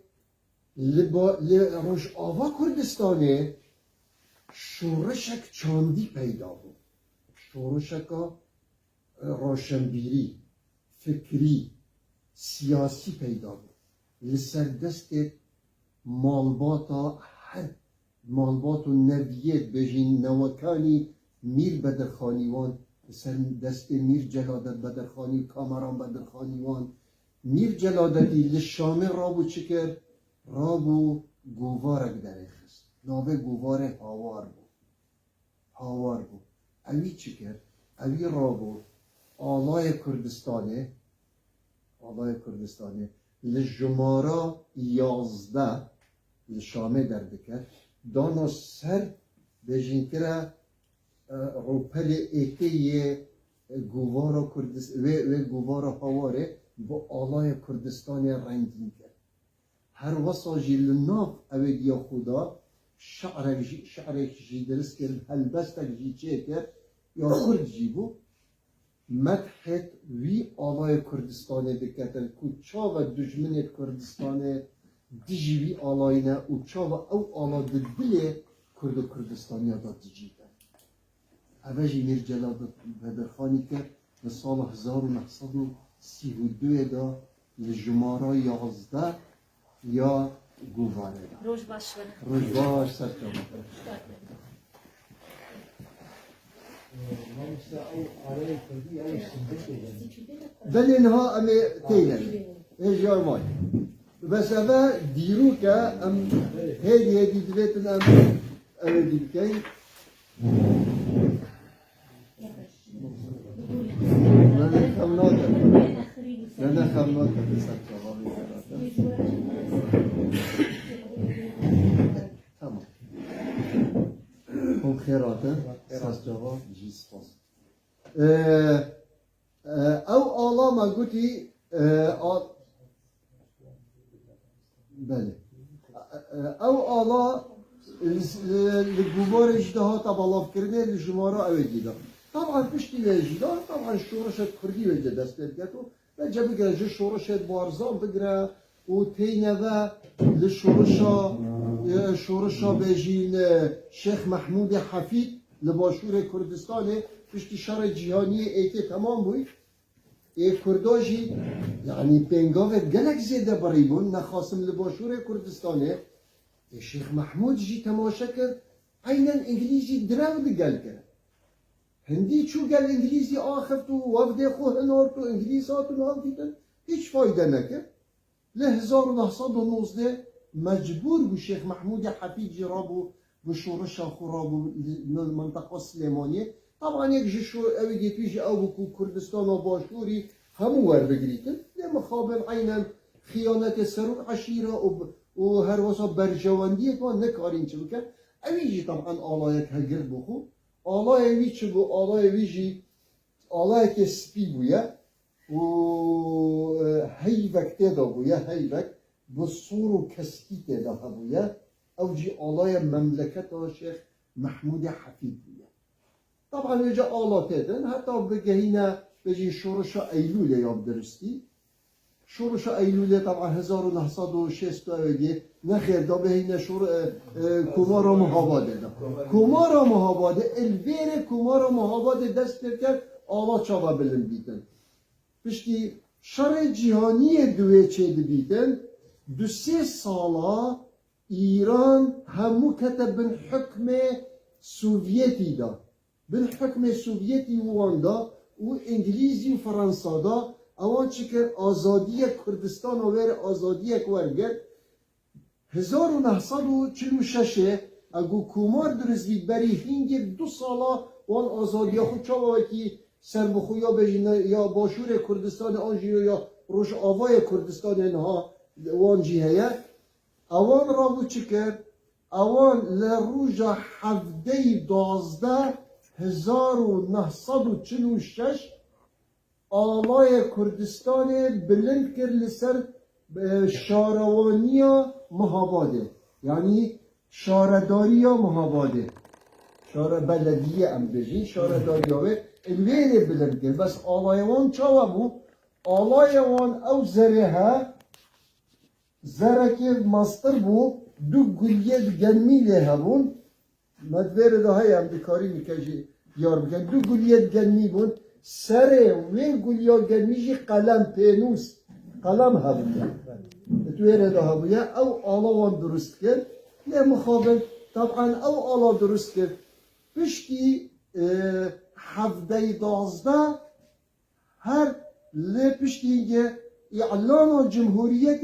روش آوا کردستانه شورشک چاندی پیدا بود شورشک روشنبیری فکری سیاسی پیدا بود لسر دست مالباتا هر مالبات و نویت بجین نوکانی میر بدرخانیوان سر دست میر جلادت بدرخانی کامران بدرخانیوان میر جلادتی لشامه رابو چکر رابو گوارک درخست نابه گوار هاوار بود اوی چکر اوی رابو آلای کردستانه لجمارا 11 لشامه دردکر دانا سر بجین کرا روپل ایکی گوارا کردستان و گوارا هاواره با آلای کردستان رنگین کرد هر وصا جیل ناف اوید یا خدا شعرک جی درست کرد هلبستک جی چه کرد یا خرد جی بو مدحت وی آلای کردستان دکتر که چا و دجمن کردستان دیجی وی آلاینا و چا و او آلا دل کردستانی دا دیجی کرد اوجی میر جلاد بدرخانی کرد به سال 1932 دا لجمارا 11 یا گواره دا روش باش روش باش سرکم بل اینها امی تینن ایجار مای بس اوه دیرو که ام هیدی دویتن ام اوه دی بکن نخم ناکر نخم ناکر بسر کبابی تمام خب خیراته ساس جواب جی سپاس او آلا ما گوتی بله او آلا لگوبار اجتهات بلاف کرده لجمارا اوه دیده طبعا پشتی ویجیدا طبعا شورشت کردی ویجه دست بگتو و جا بگره جه شورشت بارزان بگره و تینه و شورشا بجین شیخ محمود حفید لباشور کردستان پشتی شهر جهانی ایتی تمام بوی ای کرداجی یعنی پنگاوت گلک زیده بریبون نخواستم لباشور کردستانه شیخ محمود جی تماشا کرد aynen İngilizce direkt gel kere. Hindi çu gel İngilizce aheftu vavde kuhen ortu İngiliz hatun hafidin hiç fayda ne kere. Le 1919 mecbur bu Şeyh Mahmud Hafici rabu bu şuruşa khurabu منطقه سليمانية طبعا يجي شو أو يجي أو كردستان وباشوري هم ور بجريتن لمخابل عينا خيانة السرور عشيرة وهر وصا برجواندية ما نكارين شبكة اویجی طبعا آلایت هگر بخو آلای وی چه بو آلای ویجی آلای که سپی بویا و هیوک تیدا بویا هیوک bu soru keskite daha bویا او جی آلای مملکت شیخ محمود حفید بویا طبعا ویجا آلات edin hatta بگهینا بجی شورشا ایلول یاب درستی شورشا ایلول طبعا 1960 نخیر دا بهینه کومارا محاباده دا کومارا محاباده الویر کومارا محاباده دست کرد آلا چابا بلن بیتن پشتی شر جهانی دوی چه بیتن 2-3 سالا ایران همو کتب بن حکم سوویتی دا بن حکم سوویتی وان دا و انگلیزی و فرانسا دا اوان چکر آزادی کردستان و ویر آزادی کورگر 1946 اگو کومار درزوید بری هنگ 2 سالا وان آزادی خود چاوا کی سر بخویا بجین یا باشور کردستان آنجی یا روش آوای کردستان انها وان جی هیا اوان رابو چکر اوان لروجا 1946 آلای کردستان بلند کرد لسر شاروانیا محاباده یعنی شارداری محاباده شار بلدیه ام بجین شارداری ها الوین بلند کرد بس آلایوان چاوا بو آلایوان او زره ها زره که مستر بو دو گلیه گنمی له بون مدویر ده های هم بکاری میکشی یار بکن دو گلیه گنمی بون سر و گلیه گنمیجی قلم پینوس قلم هبویا تویره ده هبویا او آلاوان درست کرد نه مخابل طبعا او آلا درست کرد پشتی 17 هر لی پشتی اینگه اعلان جمهوریت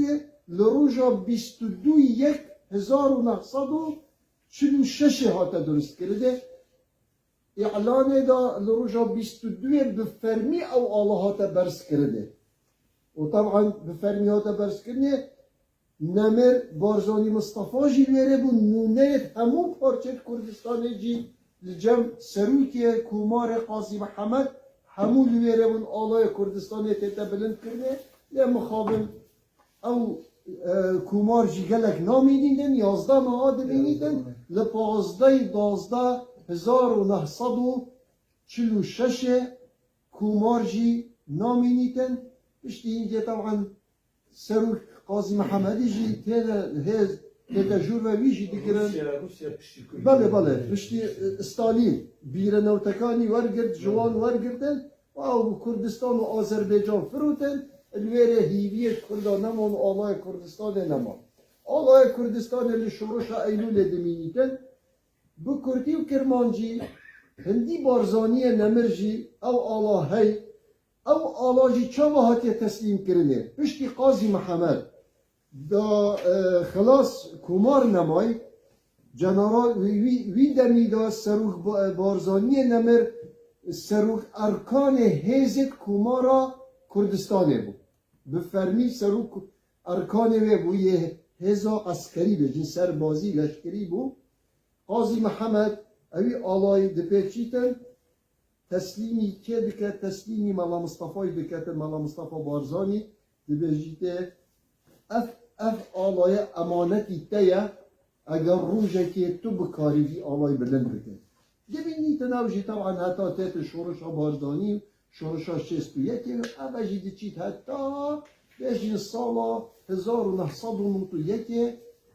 لروجا 22/1/1946 هاتا درست کرده اعلان دا لروجا 22 بفرمی او آلا هاتا برس کرده وطبعا بفرميات برسكني نمر بارزاني مصطفى جي ويري بو نونيت همو پارچه كردستان جي لجم سروكي كومار قاضي محمد همو ويري بو آلاي كردستان تيتا بلند كرني لمخابل او كومار جي گلك نامينيدن 11 نهاد بينيدن لپازده 1946 كومار جي نامينيدن پشتی اینجا طبعا سروک قاضی محمدی جی تیتا جور و ویجی دیگرن بله پشتی استالین بیر نوتکانی ورگرد جوان ورگردن و او کردستان و آذربایجان فروتن الویره هیویه کردان نمان و آلای کردستان نمان آلای کردستان اللي شروشا ایلول دمینیتن بو کردی و کرمانجی هندی بارزانی نمرجی او آلاهی او آلاجی چاوا هاتی تسلیم کرنه پشتی قاضی محمد دا خلاص کمار نمای جنرال وی دمی دا سروخ بارزانی نمر سروخ ارکان هزت کمارا کردستانه بود بفرمی سروخ ارکانه بو یه هزا عسکری بجین سربازی لشکری بود قاضی محمد اوی آلای دپیچیتن تسلیمی که بکرد تسلیمی ملا مصطفی بکرد ملا مصطفی بارزانی دبیجیته اف آلای امانتی تیا اگر روزه که تو بکاری دی آلای بلند بکرد دبینی تناوجی طبعا حتی تیت شورش باردانی شورش شست و یکی اوجی دیچید حتی بیشین سالا 1991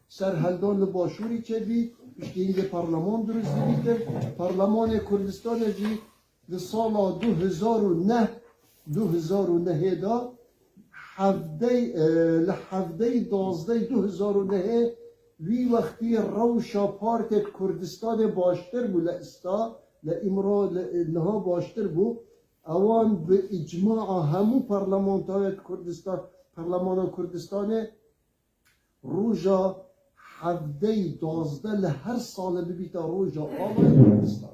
سرهلدان باشوری چه بید پشتی اینگه پارلمان درست بید پارلمان کردستان جی در سالا 2009 دا لحفده 12/2009 وی وقتی روشا پارت کردستان باشتر بو لستا لامرا لها باشتر بو اوان به اجماع همو پارلمان کردستان روژا 7/12 لهر سال ببیتا روژا آبای کردستان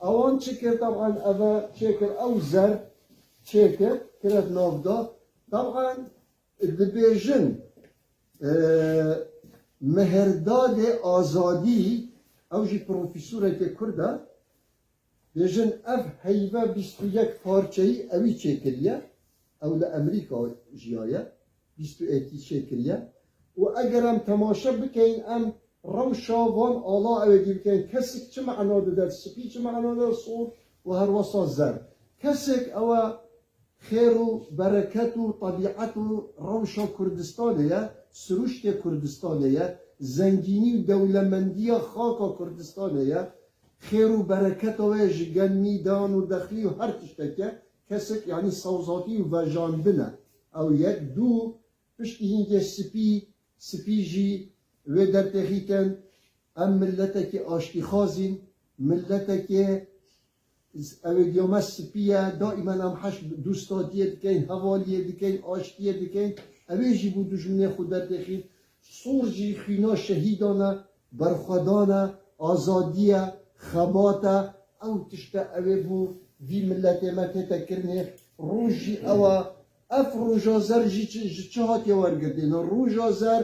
اوان چه کرد طبعا اوه چه کرد او زر چه کرد نافدا طبعا دبیجن مهرداد آزادی او جی پروفیسورت کرده بیجن اف هیوه 21 پارچهی اوی چه کریه او لامریکا جیایه 21 چه کریه و اگرم تماشا بکن ام روشا وان آلا اوی دی بکن کسک چه معنا ده سپی چه معنا ده صور و هر وصا زر کسک او خیر و برکت و طبیعت و روشا کردستانه سروشت کردستانه زنگینی و دولمندی خاک کردستانه خیر و برکت و جگن میدان و دخلی و هر تشتکه کسک یعنی سوزاتی و وجاندنه او یک دو پشتی هنگه سپی جی و در تخیتن ام ملتك آشتخازين ملتك اویدیوم سپیه دائما هم حش دوستاتیه دکین حوالیه دکین آشتیه دکین اویجی بود دجمنه خود در دخیل صورجی خینا شهیدانه برخودانه آزادیه خباته او تشتا اوی بو وی ملت مکه تکرنه روژی اوه اف روژا زر جی چه هاتی ورگردین روژا زر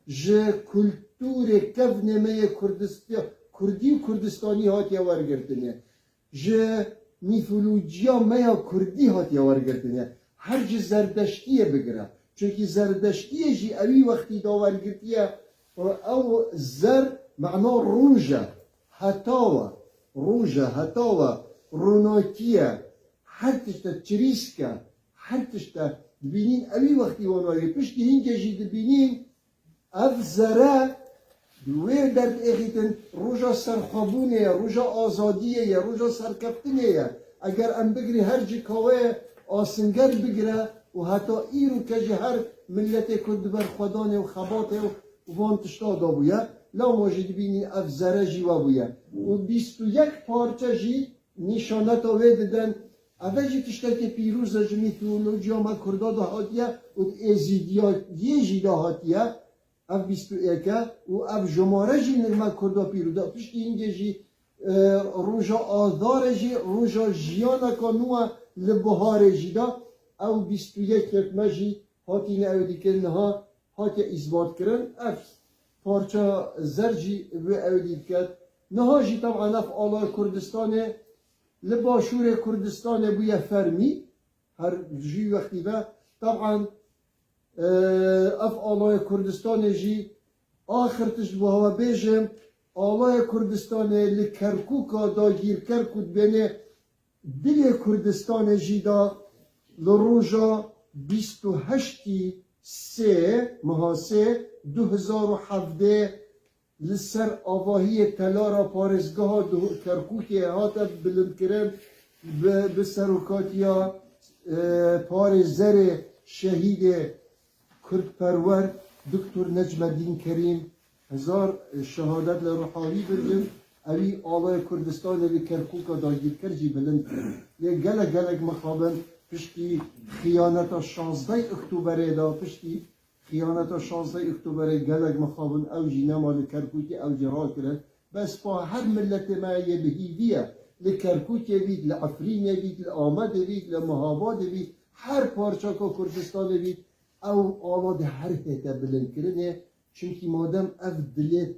جه کلتور کفنمه کردی و کردستانی هاتی ورگردینه جه میفولوژیا میا کردی هاتی ورگردینه هر جه زردشتیه بگره چونکه زردشتیه جی اوی وقتی داورگردیه او زر معنا روژه هتاوه روناکیه هر تشتا چریسکه هر تشتا دبینین اوی وقتی وانواری پشتی هینگه جی دبینین اف زره دوی در اخیتن روژا سرخابونه روژا آزادیه یا روژا سرکفتنه اگر ام بگری هر جی کاوه آسنگر بگره و حتی ایرو که جی هر ملت کرد بر خودانه و خباته و وان تشتا دا بویا لا موجود بینی اف زره جی و بویا و 21 پارچه جی نشانت آوه دادن اوه جی تشتا که پیروز جمی تئولوژیا ما کردا دا هاتیه و ازیدیا جی دا هاتیه اف 21 و اف جماره جی نرمه کردا پیروده پشتی اینگه جی روژا آذار جی روژا جیانا کانوه لبهار جی دا او 21 یکمه جی هاتی نه او دیکن ها هاتی اثبات کرن اف پارچه زر جی و او دیکن نها جی طبعا اف آلای کردستانه لباشور کردستانه بویا فرمی هر جی وقتی با طبعا اف آلای کردستان جی آخر تشبه و بیجم آلای کردستان لکرکوکا دا گیر کرکود بینه دل کردستان جی دا لروژا 28/3/2017 لسر آواهی تلارا پارزگاه کرکوکی هاتا بلند کرن به سروکاتیا پارز زر شهید کرد پرور دکتر نجم الدین کریم هزار شهادت لروحانی بردن اوی آلای کردستان لی کرکوکا داگیر کرجی بلند کرن یه گلگ مخابن پشتی خیانت 16 اکتبر دا پشتی خیانت 16 اکتبر گلگ مخابن اوجی نمال کرکوکی اوجی را کرن بس با هر ملت ما یه بهیویه لکرکوکی بید لعفرین بید لآمد بید لمهاباد بید هر پارچه که کردستان بید او آلاد هر هیته بلند کرنه چونکی مادم اف دلیت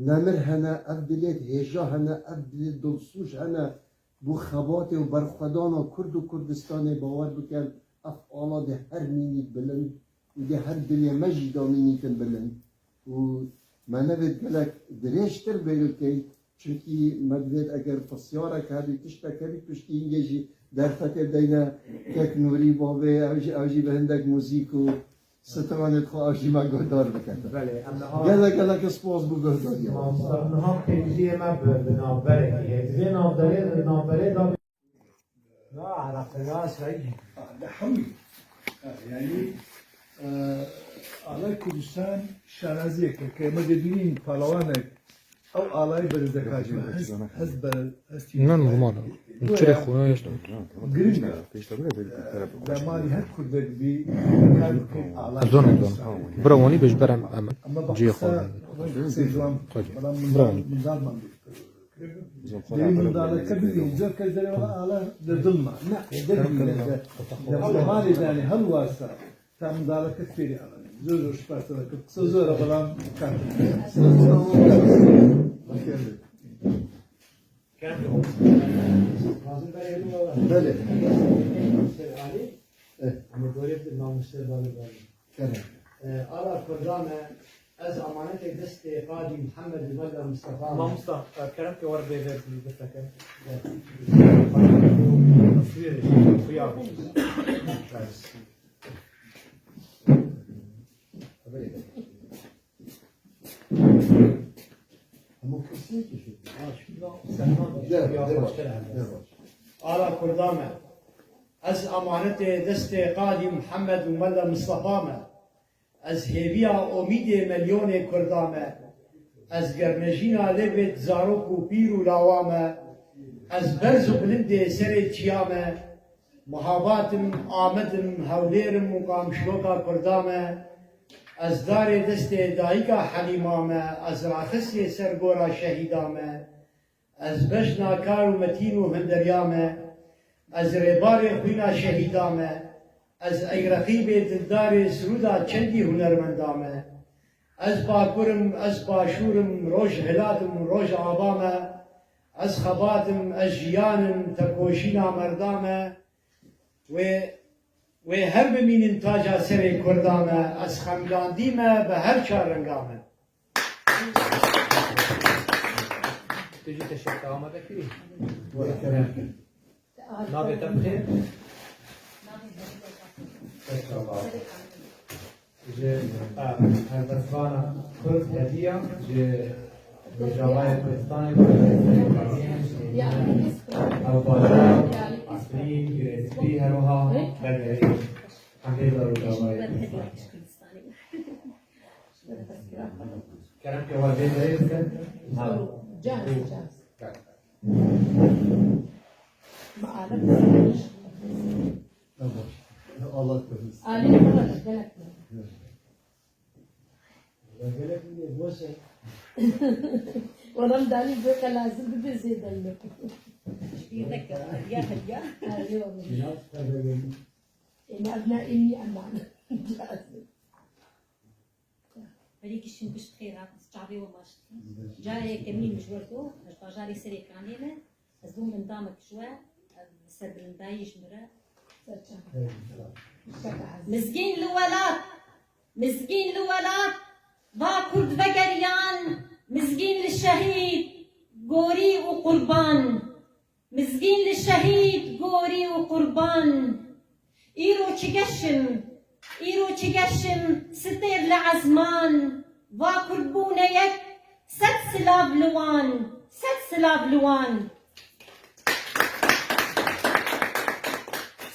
نمر هنه اف دلیت هجا هنه اف دلیت دلسوش هنه بو خبات و برخودان و کرد و کردستان باور بکن اف آلاد هر مینید بلند و ده هر دلی مجیدا مینیدن بلند و منوید گلک دریشتر بیل که چونکی مدوید اگر فسیاره کردی تشتا کردی پشتی اینگیجی در فتر دینا تک نوری بابه اوجی به هندک موزیک و سترانت خواه اوجی ما گهدار بکرده بله امنها گلک سپاس بو گهداری امنها پیجی ما به نابره دیگه نابره دا لا عرفت لا شيء حمي يعني آلای کردستان شانازیه که ما دبینیم پالوانک او آلای بردکاجی هست هستی نه نورمال چرا خونه يشتغل گرینه در مالی هر کردک بی زون بروني باش برم اما جي بحثا خو سيجوان بروني مدار من دیم مدار کبیری زور کردن ولا آلا در ظلمه نه در مالی دانی هل واسه تا مدار کفیری آلا زور شپارت لك زور بلام كان بله اما دوریت نامشتر داره کنه آلا کردامه از امانت دست قاضی محمد الملا مصطفى ما مصطفى كلامك ورد بيت بفتك تصوير خيار اما کسی که شد آلا کردامه از امانت دست قاضی محمد الملا مصطفى از هیویا امید میلیون کردامه از گرنجینا لبت زاروک و پیر و لاوامه از برز و بلند سر چیامه محاباتم آمدم هوليرم مقام شلوكا کردامه از دار دست دایگا حلیمامه از راخسی سرگورا شهیدامه از بجنا کار و متین و هندریامه از ربار خوینا شهیدامه از ای رقیب دلدار سرودا چندی هنرمندامه از باکورم از باشورم روش هلاتم روش آبامه از خباتم از جیانم تکوشینا مردامه و هر بمینن تاجا سر کردامه از خملاندیمه به هر چار رنگامه تجي تشرك ما ذكري نابي تبخير هردستوانا کرد هدیه که جوای کردستانی او باشا اصلی گرسپی هروها بلگری همه دارو جوای کرم که واجه دارید کن جاهز Allah korusun. علينا مرة بالك ورمضاني بك لازم بزيد لك يذكر يا هدية ايوه إن أبنائي أمان هذيك الشيء مش خيرات شعبي والله جاري كمين مش ورثو مش جاري سري كاملة أزوم من دامك شوي السبر مبايش مرة مسكين الولاد مسكين الولاد باكرد بقريان مسكين للشهيد قوري وقربان مسكين للشهيد قوري وقربان إيرو تشقشم ستير لعزمان باكرد بونا يك ست سلاب لوان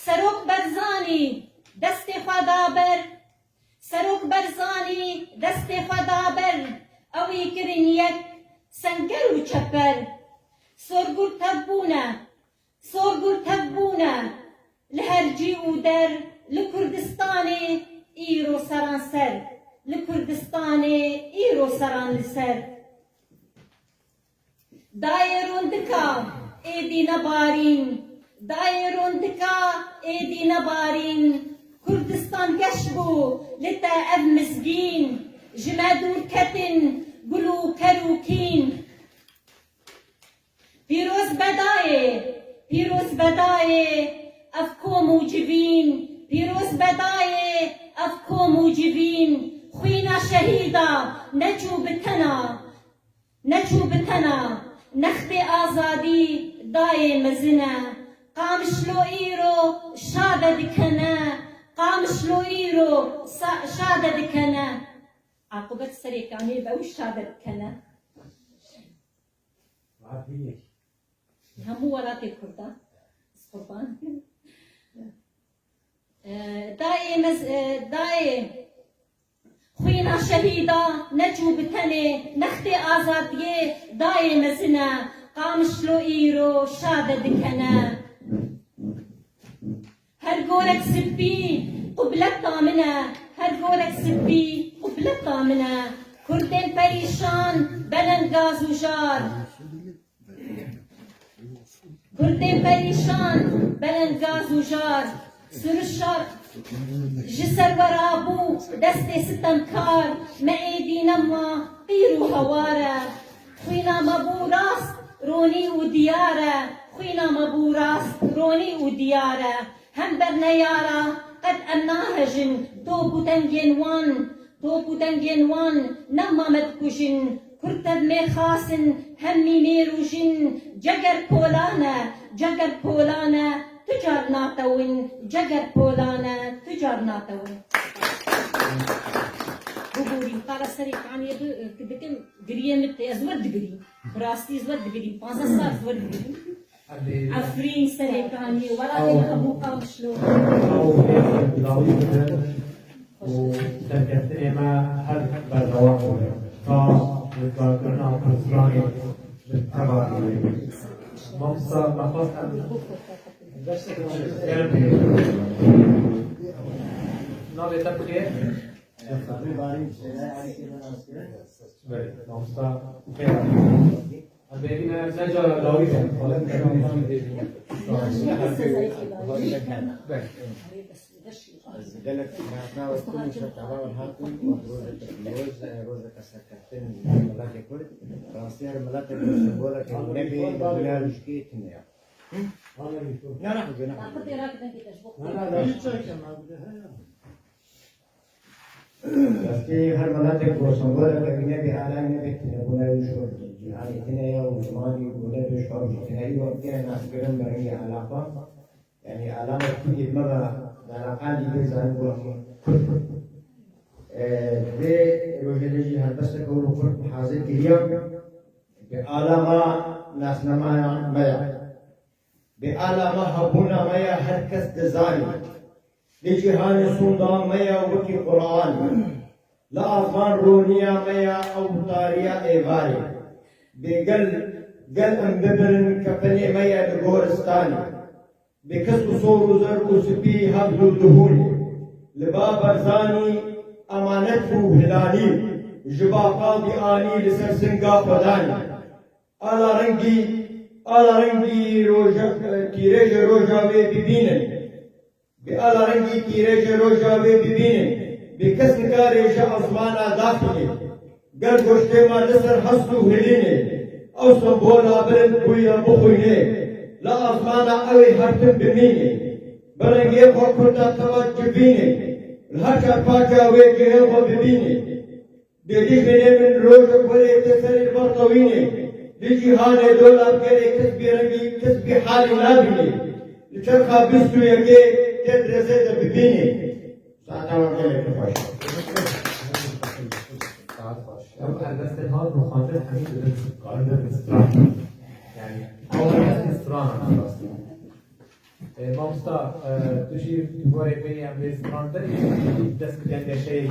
سروق برزاني دستي خدابر سروق برزاني دستي خدابر اوي كرنيك سنقر وشبر سورقر تبونا لهرجي ودر لكردستاني ايرو سران سر لكردستاني ايرو سران لسر دايرون دكا ايدي نبارين دايرون دكا ايدي نبارين كردستان كشبو لتا اب مسجين جمادور كتن قلو كروكين بيروز بداية افكو موجبين بيروز بداية افكو موجبين خوينا شهيدا نجو بتنا نخت آزادی دای مزنه قامشلو ایرو شاده دکنه قامشلو ایرو شاده دکنه عقوبت سریکانی به او شاده دکنه همو ولات کرده قربان دای خوینا شهیدا نجو بتنه نخت آزادیه دای مزنه قامشلو ایرو شاده دکنه هر گورک سبی قبلت دامنه هر گورک سبی قبلت دامنه کردن پریشان بلند گاز و جار کردن پریشان بلند گاز و جار سرشار جسر ورابو دست ستمکار معیدی نما قیر و هواره خوینا مبو راست رونی و دیاره خوینا مبو راست رونی و دیاره هم برنیاره قد امناهجن توبو تنگین وان نما مدکوشن کرتد می خاسن همی میروشن جگر پولانه تجار ناتوين جگر پولانا تجار ناتوين بقولي قال سريك عن يد كدكم قريمت ازود قري براستي ازود قري 5 ساعات ازود قري عفرين سريك عن ولا تلقى قام شلون وتذكرتني ما هل بالرواق فذكرنا كسراني بالتبع مصر مقصد نام تبخیر ببینم نجار لاوی دلك معنا وكل شيء تعاون هاتون روز كسكتين ملاك كل فرنسيا ملاك بولا كنبي ولا مشكيتنا نعم بس هر ملاك بولا كنبي على نبي ولا يشور يعني تنايا وزماني ولا يشور تنايا وكان ناس كلام بري علاقة يعني علامة كل مرة علاقات يجزان بولا ده روجلجي هالبس كونه كل حاضر كريم بعلامة ناس نما مايا بعلامة هبونا مايا هركس دزاني لجهان سودا مايا وكي قرآن لا أزمان رونيا مايا أو طاريا إيغاري قل أمببرن كفني مايا بغورستاني بكسب صور وزر وسبي هبل الدهون لباب أرزاني أمانته هلالي جبا قاضي آني لسر سنگا فداني آلا رنگی تیرج روژاوی ببینن به آلا رنگی تیرج روژاوی ببینن به کس کارش آسمانا داخلی گر گوشته ما لسر حسو هلینه او سنبولا برد بویا بخوینه لا آسمانا اوی حرتم بمینه برنگی خو کرتا توجه بینه الهرچا پاچا وی جهه خو ببینه دیدیش بینه من روژ بولی تسری برطوینه لجهان دولاب كري كسبي رنگي كسبي حالي نابني لشرخا بستو يكي تدرسي ببيني ساعتا وكالي كفاش الاستنهار مخاطر حميد قاعدة الاستراحة يعني أولا الاستراحة مامستا تشير تقولي بيني عم الاستراحة دست كان شيء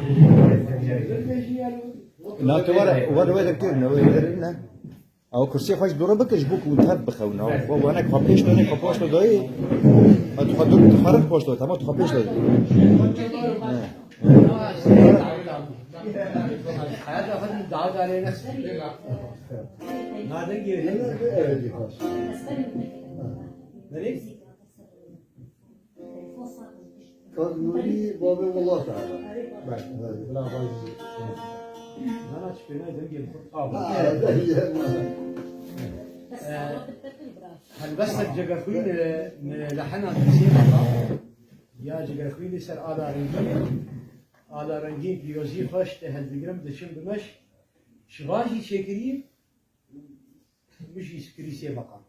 لا تورا ولا كتير نويرنا او كرسي خوش دورا بكش بوك وتهب بخونا وانا كفابيش لوني كفاش لو داي اتخدر تخرج باش لو تمام تخابيش لو هذا فن دعوة علينا هذا كيف قانوني باب الله تعالى لا أنا شفنا دقيقة هل بس الجغرفين لحنا الموسيقى يا جغرفين سر على رنگين بيوزي خوش هالدقرم دشم بمش شغاشي شكري مش كريسي بقى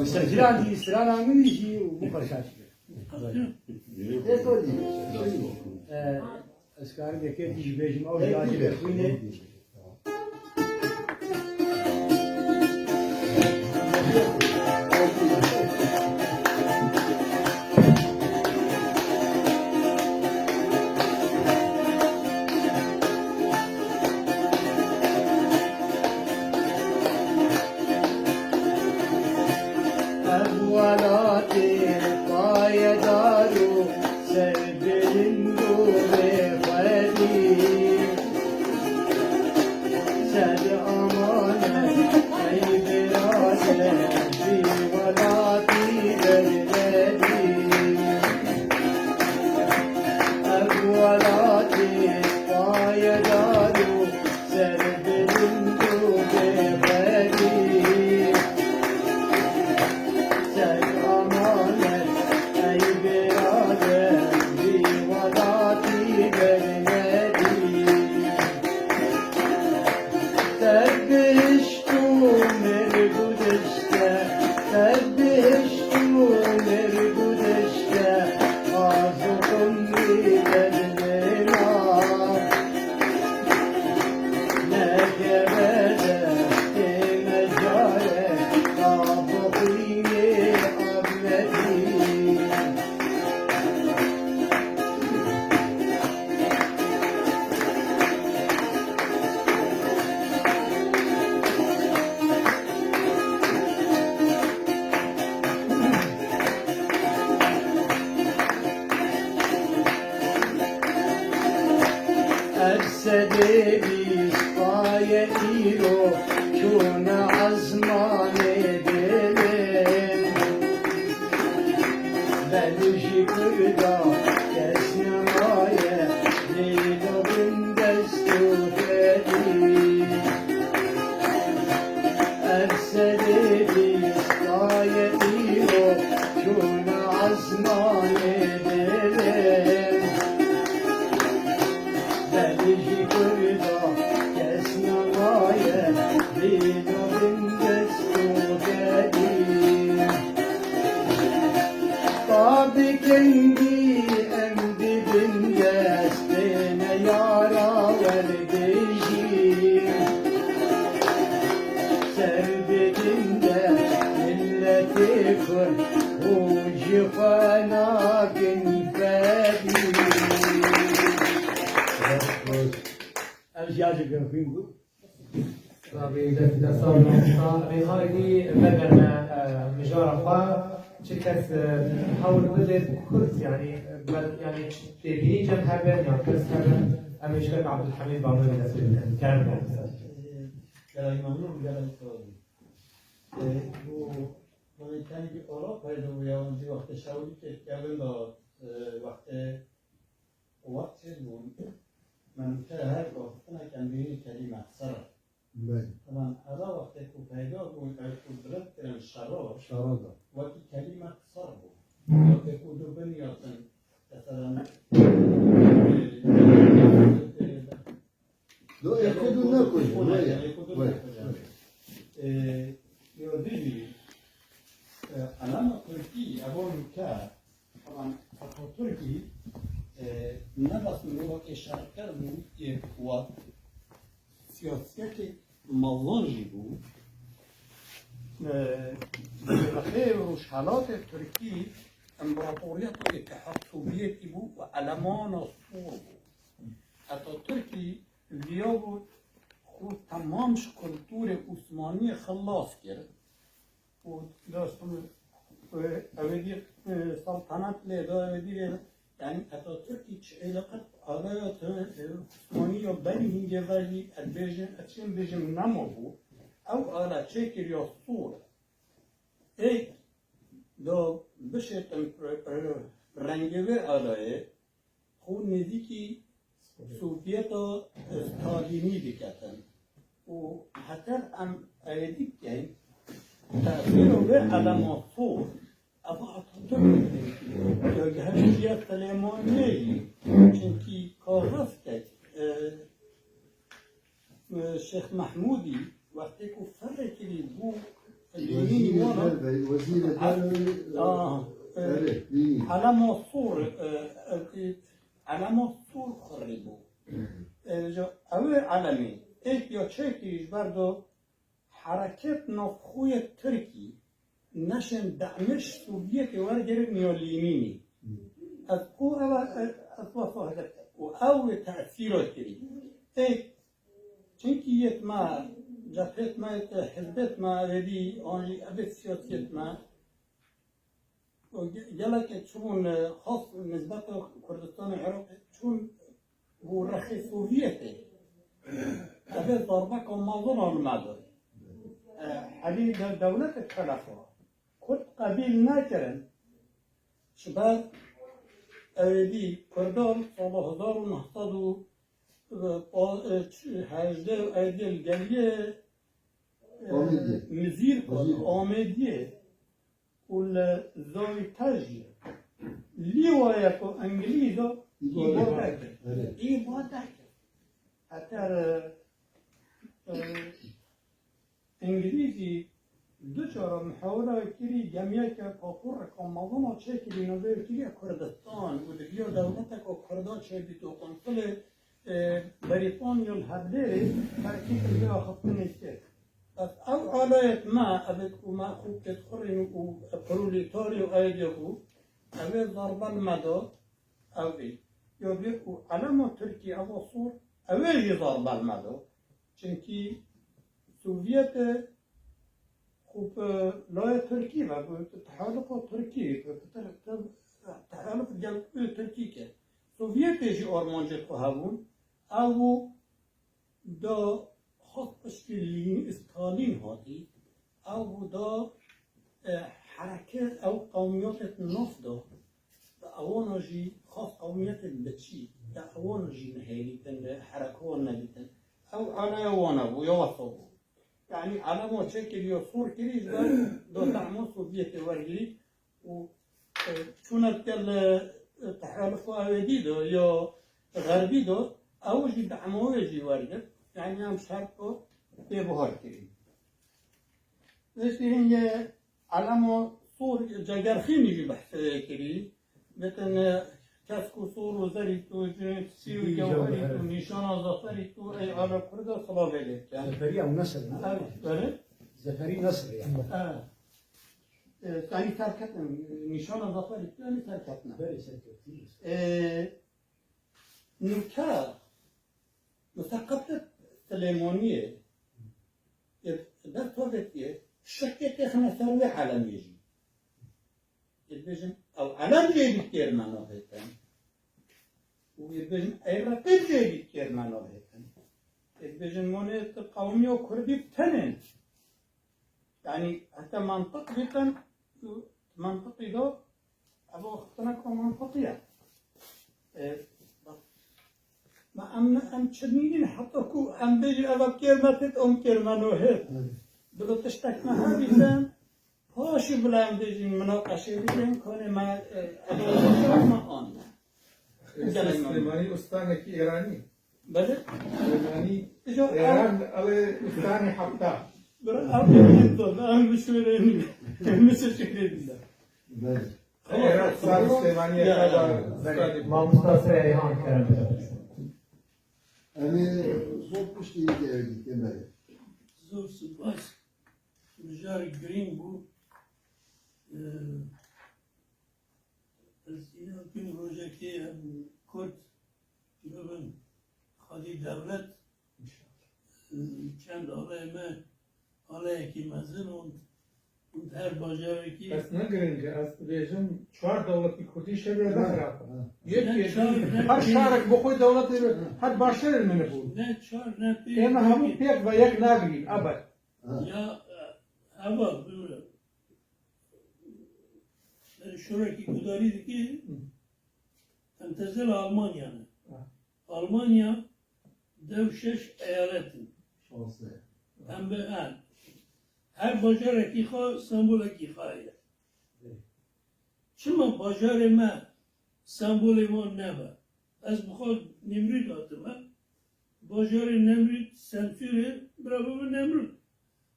سجلان دي استرانا عمي يجي ومقرشاش اسكار بكيت يجي بيجم او جاجي بخوينه حاول بدل كرد يعني تبي جم هبل يعني كرد هبل أما يشتغل عبد الحميد بعمر الناس كان كلام ممنوع قال الصواب. هنگی آلا پیدا و یا اونجی وقت شوری که کردن دا وقت چیز بود من که هر وقت نکن بیری کلمه سر بله طبعا الا وقت که پیدا بود از قدرت کرن شراب شرادا وقتی کلمه سر بود وقتی که دو بنیاتن مثلا دو اکدو نکنی یادی علامه ترکی اول که طبعا فتح ترکی نباید رو اشاره کردم که و سیاست مالانجی بود بخیر روشحالات ترکی امپراتوریت و اتحاد سوویتی بود و علمان صور بود حتی ترکی ویا بود خود تمامش کلتور عثمانی خلاص کرد و داستم اویدی سلطنت لیدا اویدی یعنی حتی ترکی چه علاقت آلایات عثمانی یا بنی هنگه ولی اتشن بیجم نمو بود او آلا چه یا صور ای دو بشتن رنگوه آلایه خود نزیکی سوویت و ستالینی بکتن و حتی ام ایدی که تأثیر و علم صور اما ترکی همیشه سلیمانی چونکی کاغذ کرد شیخ محمودی وقتی که فرق کردی بو وزیر علم صور خربو اوه علمی ایک یا چیکیش بردو حرکت نفخوی ترکی نشن دعمش سوویت ورگرد نیولینینی از او وصاحت و او تأثیرات کری ایک چونکی یت ما جبهت ما حزبت ما ودی آنجی ابد سیاسیت ما گله که چون خاص نسبت کردستان عراق چون هو رخی سوویته ابد ضربه که موضوع المدار حالی دولت خلافه کرد قبیل نکردن شباب اویدی کردان سال 1918 ایدل گلیه مزیر آمدیه و زاوی تاجیه لیوایه که انگلیزا ای باده حتی انگلیزی دو چهار محاوله کری جمعیت که پاپور رکام موضوع چه کلی نظر کلی کردستان و دیگر دولت که کردان چه بیتو کنسل بریتانیا الهبدری ترکیب بیا خفتن ایسته بس او آلایت ما ابد که ما خوب تدخرین و پرولیتاری و ایدی خوب اوه ضرب المدا اوه یا بیرکو علم ترکی او صور اوه یه ضرب المدا چنکی سوویت خوب لای ترکی و تحالف ترکی تحالف جلب ترکی که سوویت جی آرمانجت که هبون او دا خاص پشتی استالین هاتی او دا حرکت او قومیات نفت دا اوانا جی خاص قومیات بچی دا اوانا جی نهیلیتن حرکوان نبیتن او علای اوانا بو یا وصابو يعني علامة شكل يصور كريج دو تعمل سوفيتي ورجلي و شونت التحالف جديدة يا غربي دو أو جي دعمه يجي ورجل يعني هم شاركوا في بهار كريج ليش هي علامة صور جاجرخين يجي بحث كريج مثلا كاسكو صور وزريتو سيو جوهريتو نشان ظفريتو أي على كرده صلاه عليه زفري أو نصر زفري نصر يعني يعني تركتنا نشان ظفريتو يعني تركتنا نكا مثقفة سليمانية ده توقتيه شكت احنا سوي علم يجي البيجن أو علم جيد كتير منو هيتن ويبيجن أي رقم جيد كتير منو هيتن البيجن مونيت قومي وكردي بتنن يعني حتى منطق بيتن منطقي ده أبو اختناك منطقية ما أم تشنيني حتى كو أم بيجي أبا كلمة كلمة هيك بلو تشتك ما هذي زين هاشي بلا أم بيجي مناقشة بيجي كوني ما أبو ما أنا سليمانی استان کی ایرانی بله سليماني جو ایران але استان حبتا برا أبو تو أم بشورين مثل شكل ده ایران سال سليماني استان ما مستاصر ریحان کرم Hani zor puştu iyi geldi kemeri. زور سپاس بجار گرین بو از اینا کن روژه که کرد ببین خالی دولت چند آلای من آلای که مزن und her bajara ki بس نگرین که از بیشم 4 دولتی کردی شبیه دارد نه چهار هر شهرک بخوی دولتی هر باشر منه بود نه چهار نه اینا همون پیک و یک نگرین ابد ya hava böyle şuradaki kudariydi ki temtezel Almanya'nın Almanya devşeş eyaletin Şanslı. hem de her bacaraki ha sembolaki hayır çima bacareme sembolemo neve az bu kadar Nemrut atıma bacarı Nemrut senfürü bravo Nemrut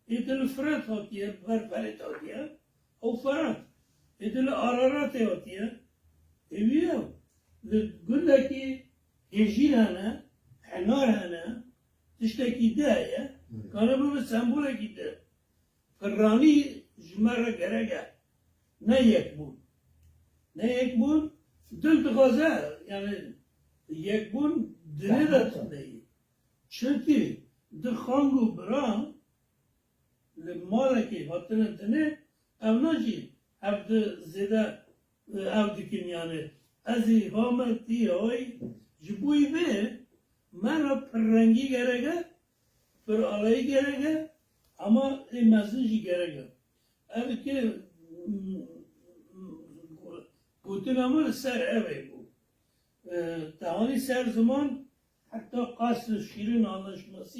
İdil Fırat hatiye, Berberit hatiye, o Fırat. İdil Ararat hatiye, eviye. Gündeki hecil hana, henar hana, tişteki daya, kanabı ve sembole gider. Kırrani jmerre gerege. Ne yek bu? Ne yek bu? Dil dıgaza, yani yek bu dine de değil. Çünkü dıkhangu bırak, مالکی وقتن تنه او نجی هفته زده او دکن یعنی ازی هامتی های جبوی به من را پررنگی گرگه پر آلایی گرگه اما این مزنجی گرگه او که گوتن امر سر اوه بود تهانی سر زمان حتی قصد شیرین anlaşması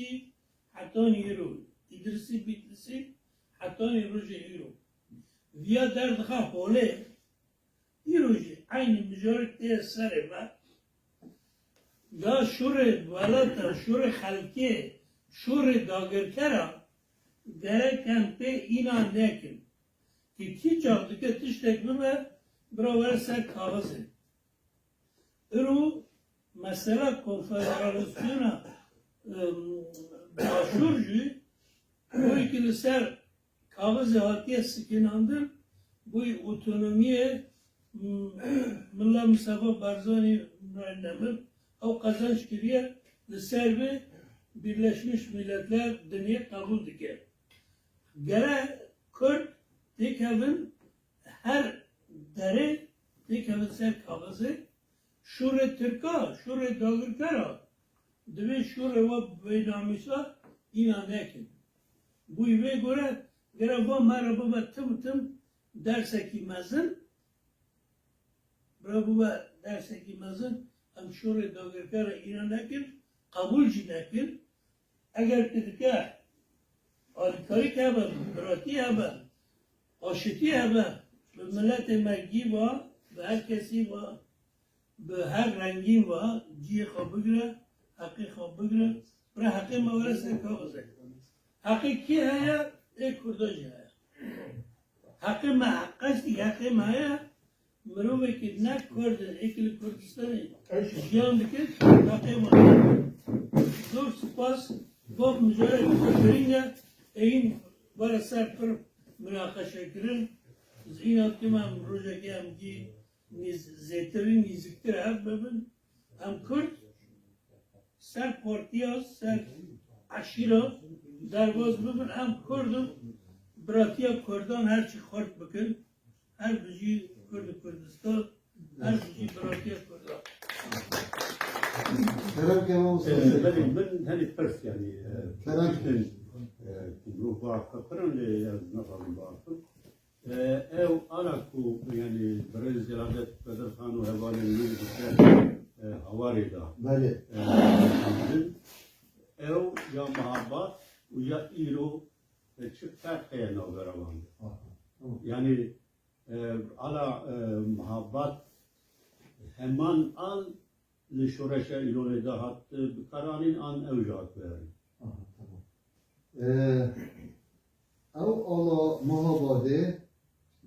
حتی نیروی İdrisi bitlisi hatta niroje hiro. Via derdha hole niroje aynı mücadeleye sarıma. Ya şure valata şure halke şure dagirkara derken pe inan nekin. Ki çabdı ki tiştek mi braver ser kağızı. Ero mesela konfederasyona başvurcu bu ikili ser kağız hatiye sıkınandır. Bu otonomiye Milli Mustafa Barzani mürennemir o kazanç kiriye servi Birleşmiş Milletler dünya kabul diker. Gere Kürt dekavın her dere dekavın ser kağızı şure Türka, şure Dağırkara dve şure ve beynamisa inanekin. Bu eve göre grava merhaba tım derseki mezun bravo derseki mezun am şure dağırkara inanekin kabul cinekin eğer dedike alkari kaba bırati haba aşiti haba ve millete mergi var ve herkesi var ve her rengin var ciye kabıgre hakkı kabıgre ve hakkı mavresi kabıgre حقیقی هیا یک کرداجی هیا حقی ما حقیقی حقی ما هیا مروه که نه کردن اکل کردستانی جیان دکت حقی ما هیا زور سپاس باق مجاره کردرینگه این برای سر پر مناقشه کرن این حقی ما روژه که هم گی زیترین نیزکتر هف ببین هم کرد سر پارتیاز سر عشیراز درواز ببین هم کردم براتیا کردان هرچی خورد بکن هر بجی کرد کردستان هر بجی براتیا کردان Kerem Kemal Usta. من هني فرس يعني كلام. كيلو باقة فرن اللي نفهم باقة او انا کو يعني برز جلالت بدر خان وهوالي من هواري دا بله او يا محبات ويا ايرو چه فرق نوبروان يعني على محبات همان ال لشورش ایران دا هات بقرانين ان اوجات برن او آلا محباده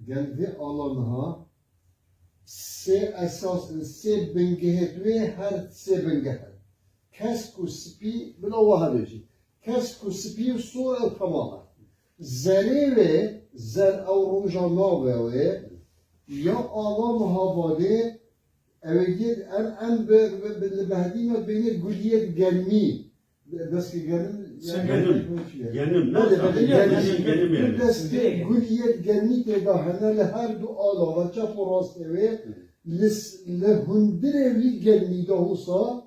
گلوی آلانها سه اساس سه بنگهت و هر سه بنگهت کسک و سپی بلا وها بیشی کسک و سپی و سور او تماما زره و زر او روژا ناوه و یا آلا محباده اوگید ام بهدین و بینه گلیت گرمی بس که گرم گنم دست گلیت گرمی تدا هنه لهر دو آلا و چپ و راسته و لهندره وی گرمی دا حسا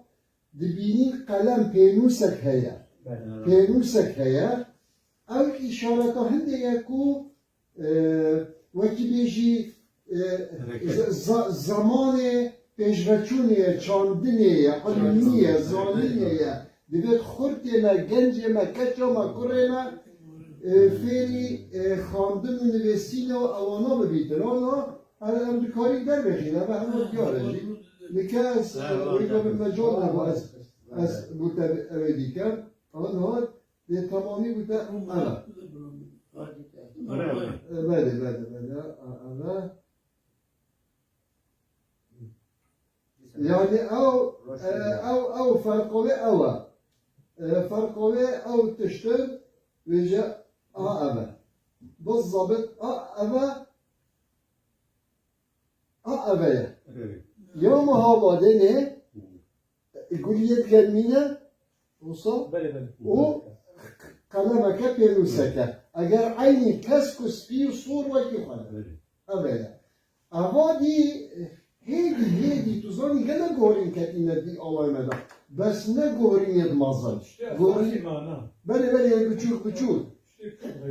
دبینین قلم پینوسک هیا پینوسک هیا او اشارتا هنده یکو وکی بیجی زمان پیشوچونه چاندنه علمیه زانینه دیوید خورتی ما گنجه ما کچه ما کره ما فیری خاندن و نویسین و اوانا ببیتن آنا هم دکاری در بخینه و همه دیاره جی نکه از اویگا به مجال نبا از بوده اویدی کن آنها ده تمامی بوده انا بله يعني او فرقوي فرقوي او تشتغل ويجا ابا بالضبط ابا يوم هذا دني يقول يتكلمينا وصل و قلمك بيروسك اگر عيني كسكس في صور وكي خلا ابدا ابادي هيدي تزاني قد نقولين كاتينا دي الله مدى بس نقولين يدمازل قولين بله بچور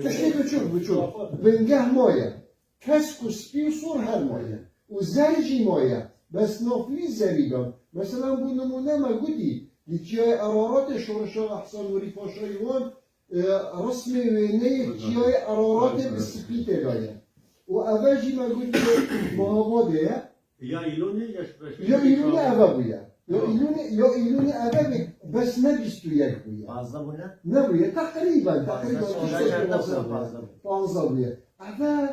تشكي بچور بنجه مويا كسكو سبي صور هر مويا وزرجي مويا بس نافلي زريدان مثلا بو نمونه ما قدي لتياي ارارات شورشا احسن وري فاشا يوان رسمي ويني تياي ارارات بسبيته دايا واواجي ما قدي مهاباده یا ایلونه یا شبشه یا ایلونه اوه بویا یا ایلونه اوه بس نه 21 بویا fazla bu ne? نه بویا تقریبا fazla بویا اوه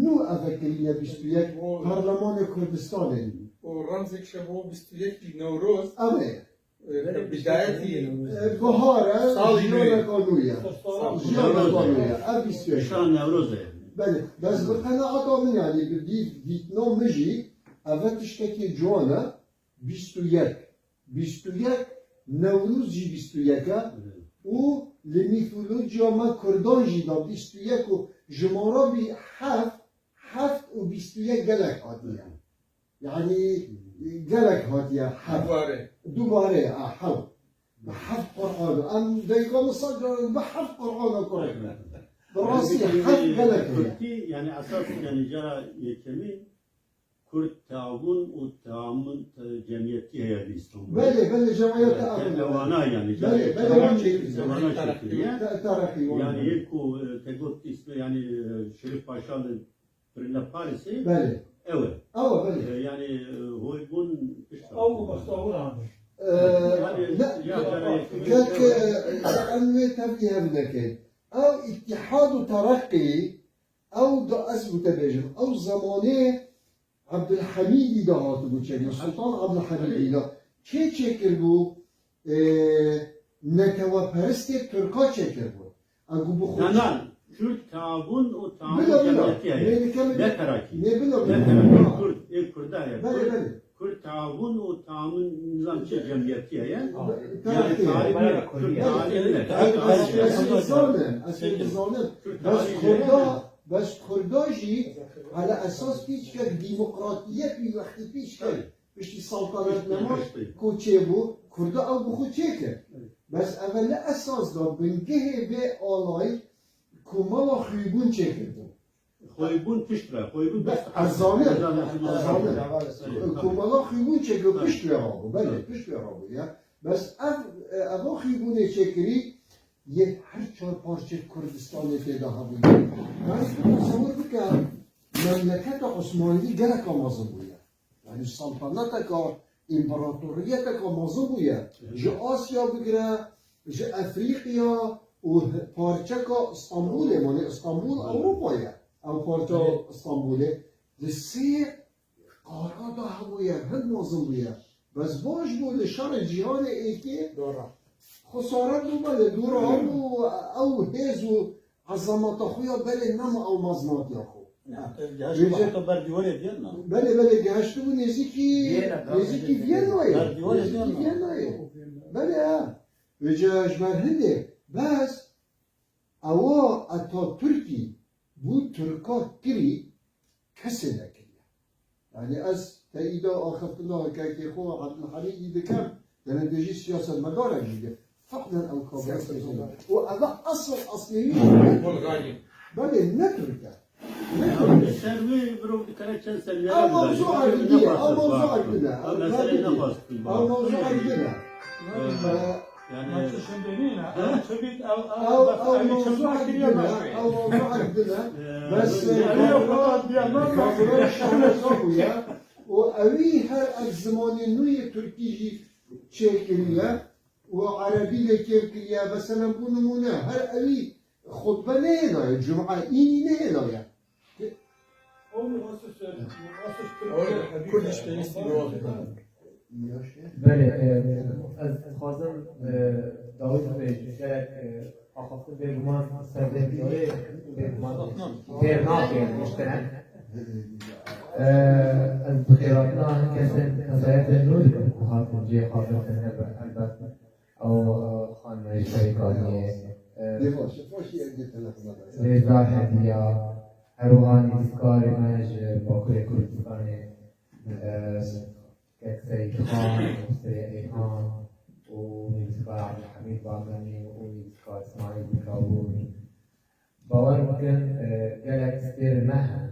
نو اوه کلیه 21 پارلمان کردستانه و رمزك شبه 21 نوروز اوه بداية بهاره جیان قانویه جیان قانویه اوه 21 شان نوروزه بله بس بقناعة من يعني ديتنا مجي اوه تشتكي جوانا 21 نوروز جي 21 و لميثولوجيا ما كردان جي دا 21 و جمارا بي حفت و 21 قلق هاتيا يعني قلق هاتيا دوباره حفت قرآن ام دايقا مصدر بحفت قرآن كوريكنا براسي حفت قلق كردي يعني اساس يعني جرى يكمي كرد تعاون وتعاون جمعيتي هي الاسلام بله جمعيات لوانا يعني لوانا تاريخي يعني يكو تقول اسمه يعني شريف باشا برنا باريسي بله بله يعني هو يكون او مستوى عنه لا كاك أنوي تبقيها بدكين أو اتحاد ترقي أو دا أسبو تباجم أو زمانه عبد الحميد دا هاتبو تشكل سلطان عبد الحميد دا كي تشكل بو نكوا پرست تركا تشكل بو أقول بخوش لا Kürt تعاون و تعاون جمعیتی هست نه ترکی Kürt'e Kürt تعاون و تعاون نظام چه جمعیتی هست yani بس خرداجي على اساس پیش کرد ديمقراطيه في وقت پیش کرد بشتی سلطنت نماش کوچه بو کرده او بخوچه کرد بس اول اساس دا بنگه به آلای کمالا خیبون چه کرد خویبون پشت را خویبون بس الزامر کومالا خیبون چه که پشت رابو بله پشت رابو یا بس اوا خیبونه چکری یه هر چهار پارچه کردستان تیدا هبوی من تصور بکن مملکت عثمانی گلک آمازن بویا یعنی سلطنت که امپراتوریت که آمازن بویا جه آسیا بگره جه افریقیا و پارچه که استانبوله مانه استانبول اروپایه او پارچه استانبوله ده سه قارا دا هبویا هد مازن بویا بس باش بود شر جهان ایکی خسارت دو بله دور هم او هیز و عظمت خویا بله نم او مزنات یا خو بله گهشته بود نزیکی وینایه بله ویجا اجمال هنده بس اوا اتا ترکی بود ترکا کری کسی نکریه یعنی از تاییدا آخفتنا که خو عبدالحمید دکم در نتیجه سیاست مداره جیده فقدا او کابل و اما اصلی بله نترکه سروی برو کنه چند سروی او موضوع جديد او موضوع جديد او موضوع جديد يعني او موضوع جديد بس وأوي هر الزمان نوي تركيجي تشيكريا وعربي لكيركريا مثلا بونمونا هر أوي خطبة نهلا الجمعة إني نهلا بله از خازم داوود بیش آخافت بیگمان سردهیاره بیگمان ترناکه مشترک از بخیراتنا کسیم کسایت نور کنم خاطر جه خاطر البته او خان رشتری کاریه رضا هدیا هروهانی اسکار مج باکر کردستانه كسيد خان وسري إيهان وميزكار عبد الحميد باغراني وميزكار إسماعيل بكاووني باور ممكن جالك ستير مها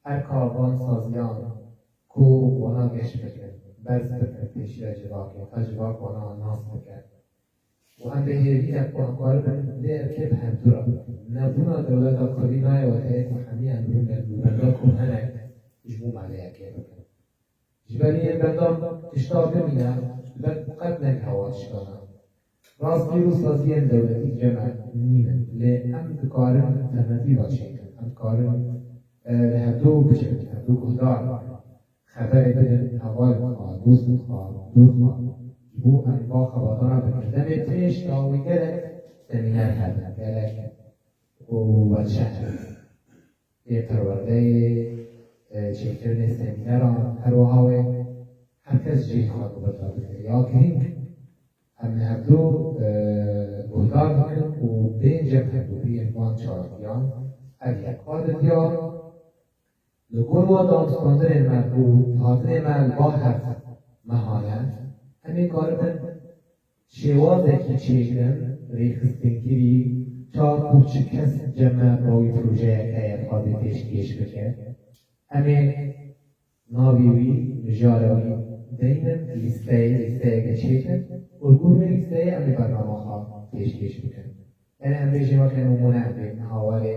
أركابان سازيان كو وانا گشت بکن برز بکن پیشی جواکی تا جواک وانا ناس بکن و هم به هیوی اکو اکوار بکن ده ارکب هم دورا نبونا دولت اکادی نای و تایید محمی اندرون بندو کن هنک جموم علیه که بکن جبالي بندام تشتاق منها قد نكهوا تشتاقنا راس فيروس لازين دولتي جمع نينا لأم تقارن تمثيل شيء أم تقارن لهدو بشكل هدو كهدار خبر بدن هواي دوز دور بو أنواع خبرنا بكردم تيش تاوي كلك سمينار هذا كلك والشهر يتروردي چکترین سمیناران هر وهاوی هر کس جیل خواهد بردارد یا کنیم هم هردو گلدار بکن و بین جمع هردو بی انوان چارتیان هر یک عادتیان لگون و دامستاندر مل و تازه مل با حرف مهانت همین کار من شوازه که چیکن ریخستنگیری تا کوچ کس جمع باوی پروژه ایر خواهد پیشکش بکن همین ناویوی نجاروی دینن لیسته گچیکن و گروه لیسته امی برنامه ها پیشکش بکن یعنی امریجی ما که نمونه بین حوالی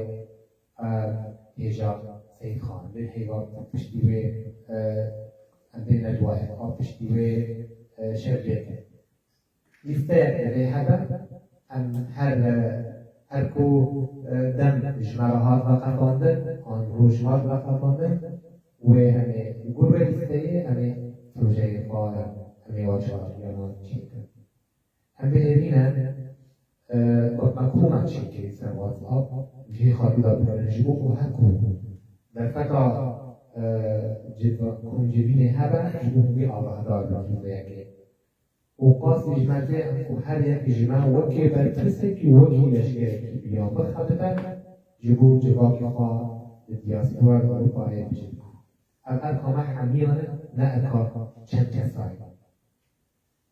هجاب سید خان بین هیواب پشتیوی بین ندوه ها پشتیوی شرجه لیسته به هدف هر کو دم جمعات وقفاندن آن روزمات وقفاندن و همه گروه لیسته همه پروژه فعال همه واجبات یانان چیکن هم بهرینن مفهوم چیکی سواد آب جی خاطی داد برنجی و هر کو در فتا کنجبین هبه جبوی آبادار بکنه که وقاس إجمالي وهل إجماع وكي برتسك وكي لشكرك بيوم بخطبا جبو جباك يقا الدياسبور والباري بجيبو الآن كما حميانا نأكا چند كسائي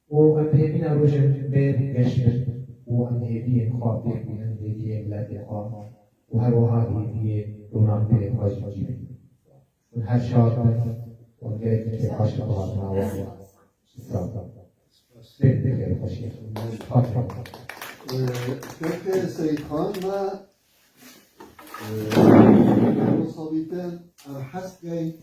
وأمهبين روشن بير يشمل وأمهبين خاطر بأمهبين بلاد خواه و هر وها هیوی دونان به خواهی جیبی و هر شاد و گرد که خواهش بخواد نوان و اسلام بخیر خوشی خاطر شیخ سید خان و مصابیتن حس گئی